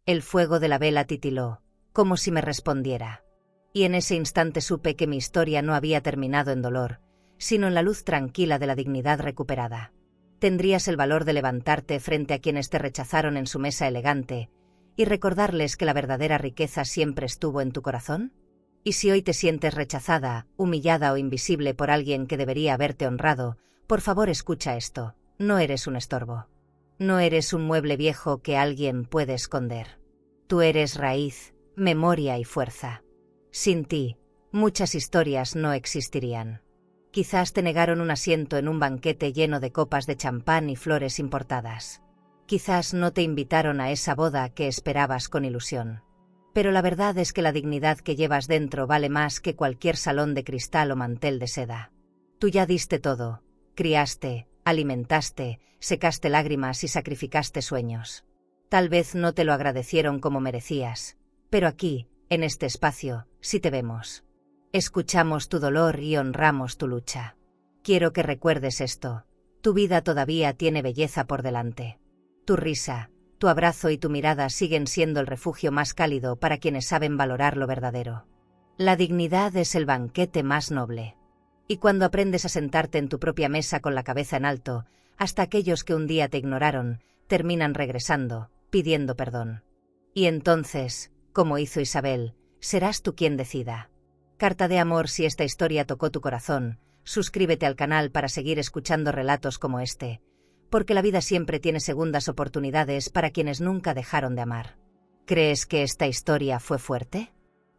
Speaker 1: El fuego de la vela titiló, como si me respondiera. Y en ese instante supe que mi historia no había terminado en dolor, sino en la luz tranquila de la dignidad recuperada. Tendrías el valor de levantarte frente a quienes te rechazaron en su mesa elegante y recordarles que la verdadera riqueza siempre estuvo en tu corazón? Y si hoy te sientes rechazada, humillada o invisible por alguien que debería haberte honrado, por favor escucha esto: no eres un estorbo. No eres un mueble viejo que alguien puede esconder. Tú eres raíz, memoria y fuerza. Sin ti, muchas historias no existirían. Quizás te negaron un asiento en un banquete lleno de copas de champán y flores importadas. Quizás no te invitaron a esa boda que esperabas con ilusión. Pero la verdad es que la dignidad que llevas dentro vale más que cualquier salón de cristal o mantel de seda. Tú ya diste todo, criaste, alimentaste, secaste lágrimas y sacrificaste sueños. Tal vez no te lo agradecieron como merecías, pero aquí, en este espacio, sí te vemos. Escuchamos tu dolor y honramos tu lucha. Quiero que recuerdes esto. Tu vida todavía tiene belleza por delante. Tu risa, tu abrazo y tu mirada siguen siendo el refugio más cálido para quienes saben valorar lo verdadero. La dignidad es el banquete más noble. Y cuando aprendes a sentarte en tu propia mesa con la cabeza en alto, hasta aquellos que un día te ignoraron, terminan regresando, pidiendo perdón. Y entonces, como hizo Isabel, serás tú quien decida. Carta de amor. Si esta historia tocó tu corazón, suscríbete al canal para seguir escuchando relatos como este, porque la vida siempre tiene segundas oportunidades para quienes nunca dejaron de amar. ¿Crees que esta historia fue fuerte?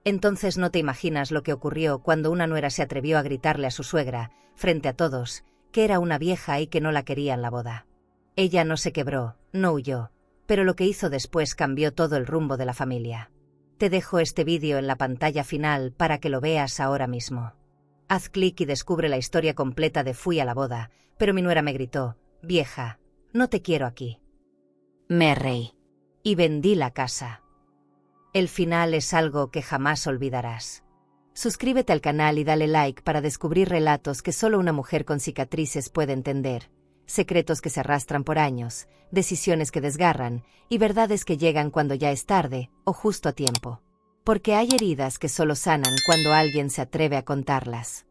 Speaker 1: Entonces no te imaginas lo que ocurrió cuando una nuera se atrevió a gritarle a su suegra, frente a todos, que era una vieja y que no la quería en la boda. Ella no se quebró, no huyó, pero lo que hizo después cambió todo el rumbo de la familia. Te dejo este vídeo en la pantalla final para que lo veas ahora mismo. Haz clic y descubre la historia completa de Fui a la boda, pero mi nuera me gritó, vieja, no te quiero aquí. Me reí. Y vendí la casa. El final es algo que jamás olvidarás. Suscríbete al canal y dale like para descubrir relatos que solo una mujer con cicatrices puede entender, secretos que se arrastran por años, decisiones que desgarran y verdades que llegan cuando ya es tarde o justo a tiempo. Porque hay heridas que solo sanan cuando alguien se atreve a contarlas.